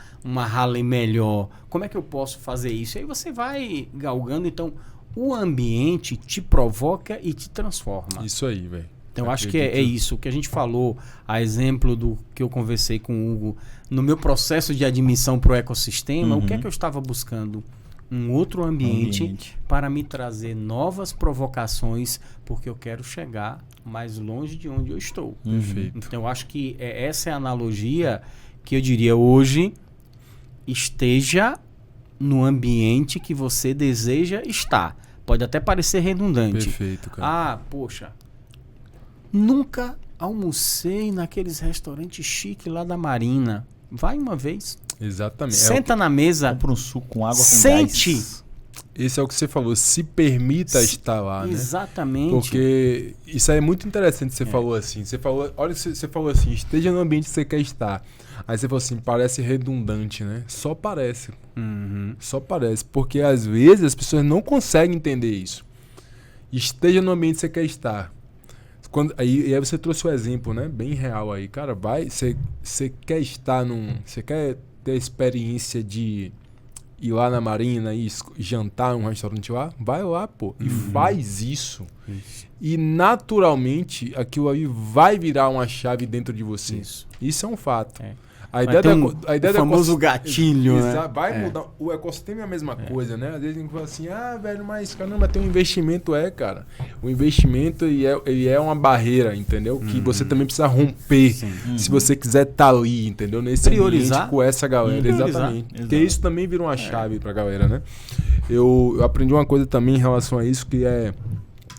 Harley melhor? Como é que eu posso fazer isso? E aí você vai galgando. Então, o ambiente te provoca e te transforma. Isso aí, velho. Então, eu acho que é isso. O que a gente falou, a exemplo do que eu conversei com o Hugo, no meu processo de admissão para o ecossistema, o que é que eu estava buscando? Um outro ambiente para me trazer novas provocações, porque eu quero chegar mais longe de onde eu estou. Perfeito. Então, eu acho que essa é a analogia que eu diria hoje, esteja no ambiente que você deseja estar. Pode até parecer redundante. Perfeito, cara. Poxa, nunca almocei naqueles restaurantes chiques lá da Marina. Vai uma vez. Exatamente. Senta na mesa. Compra um suco com água com Sente. gás. Esse é o que você falou. Se permita estar lá, né? Exatamente. Porque isso aí é muito interessante que você falou assim. Você falou, olha, você falou assim, esteja no ambiente que você quer estar. Aí você falou assim, parece redundante, né? Só parece. Uhum. Só parece. Porque às vezes as pessoas não conseguem entender isso. Esteja no ambiente que você quer estar. E aí você trouxe o exemplo, né? Bem real aí. Cara, você quer estar você quer ter a experiência de ir lá na Marina e jantar num restaurante lá? Vai lá, pô. E faz isso. E naturalmente aquilo aí vai virar uma chave dentro de você. Isso é um fato. A ideia o famoso gatilho, né? Vai mudar. O ecossistema é a mesma coisa, né? Às vezes a gente fala assim, velho, mas caramba, tem um investimento, cara. O investimento ele é uma barreira, entendeu? Que você também precisa romper se você quiser estar ali, entendeu? Nesse Priorizar. ambiente com essa galera. Priorizar. Exatamente. Porque isso também vira uma chave pra galera, né? Eu aprendi uma coisa também em relação a isso, que é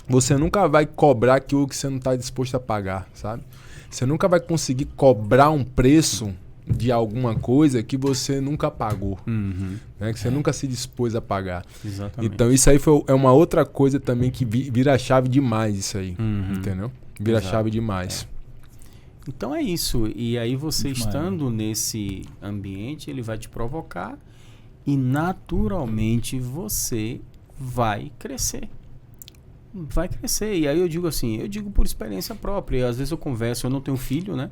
você nunca vai cobrar aquilo que você não está disposto a pagar, sabe? Você nunca vai conseguir cobrar um preço de alguma coisa que você nunca pagou, né? Que você nunca se dispôs a pagar. Exatamente. Então isso aí é uma outra coisa também que vira chave demais isso aí, entendeu? Vira chave demais. Então é isso. E aí você Muito estando nesse ambiente, ele vai te provocar e naturalmente você vai crescer. Vai crescer. E aí eu digo assim, eu digo por experiência própria. E às vezes eu converso, eu não tenho filho, né?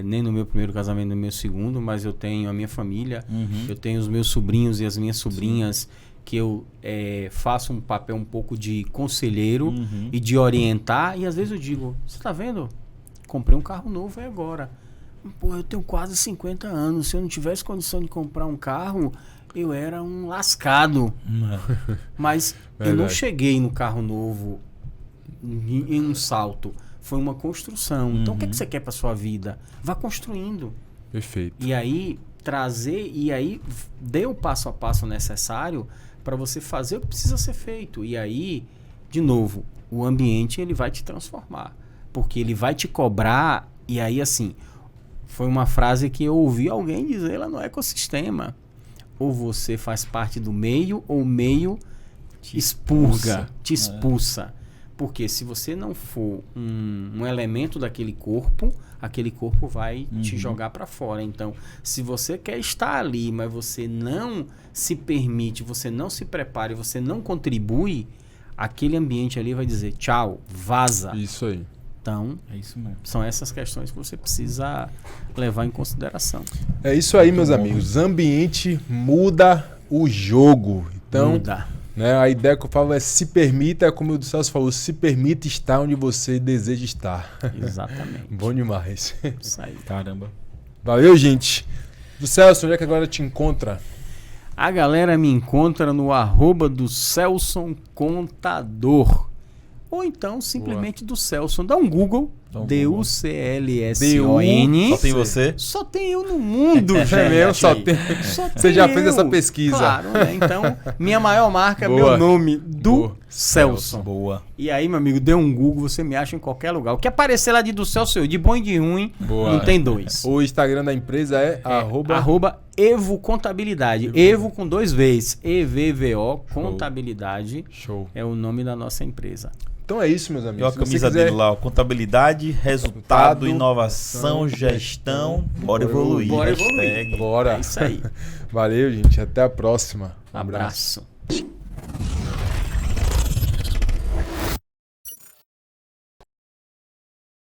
Nem no meu primeiro casamento, nem no meu segundo, mas eu tenho a minha família, eu tenho os meus sobrinhos e as minhas sobrinhas, que eu faço um papel um pouco de conselheiro e de orientar. E às vezes eu digo, você tá vendo? Comprei um carro novo agora. Pô, eu tenho quase 50 anos. Se eu não tivesse condição de comprar um carro, eu era um lascado. Mas eu não cheguei no carro novo em um salto. Foi uma construção. Então, o que você quer para sua vida? Vá construindo. Perfeito. E aí, dê o passo a passo necessário para você fazer o que precisa ser feito. E aí, de novo, o ambiente ele vai te transformar. Porque ele vai te cobrar. E aí, assim, foi uma frase que eu ouvi alguém dizer lá no ecossistema. Ou você faz parte do meio, ou o meio te expulsa. Porque se você não for um elemento daquele corpo, aquele corpo vai te jogar para fora. Então, se você quer estar ali, mas você não se permite, você não se prepara e você não contribui, aquele ambiente ali vai dizer tchau, vaza. Isso aí. Então, É isso mesmo. são essas questões que você precisa levar em consideração. É isso aí, meus amigos. Ambiente muda o jogo. Então, Muda. né, a ideia que eu falo é se permita, como o Celso falou, se permita estar onde você deseja estar. Exatamente. Bom demais. Isso aí. Caramba. Valeu, gente. Do Celso, onde é que agora te encontra? A galera me encontra no @do Celson Contador. Ou então, simplesmente do Celson. Dá um Google. Dá um DUCLSON. Só tem você? Só tem eu no mundo, É gente. mesmo, só tem. Só Você tem já fez eu. essa pesquisa. Claro, né? Então, minha maior marca é Boa. meu nome, do Boa. Celson. Boa. E aí, meu amigo, dê um Google, você me acha em qualquer lugar. O que aparecer lá de do Celso, eu, de bom e de ruim, Boa. não tem dois. O Instagram da empresa é Arroba Evo Contabilidade. Evo com 2 Vs. EVVO Contabilidade. Show. É o nome da nossa empresa. Então é isso, meus E amigos. a camisa dele lá, ó, contabilidade, resultado, Resultado, inovação, gestão. Bora evoluir. Bora Hashtag. evoluir. Bora. É isso aí. Valeu, gente. Até a próxima. Um Abraço.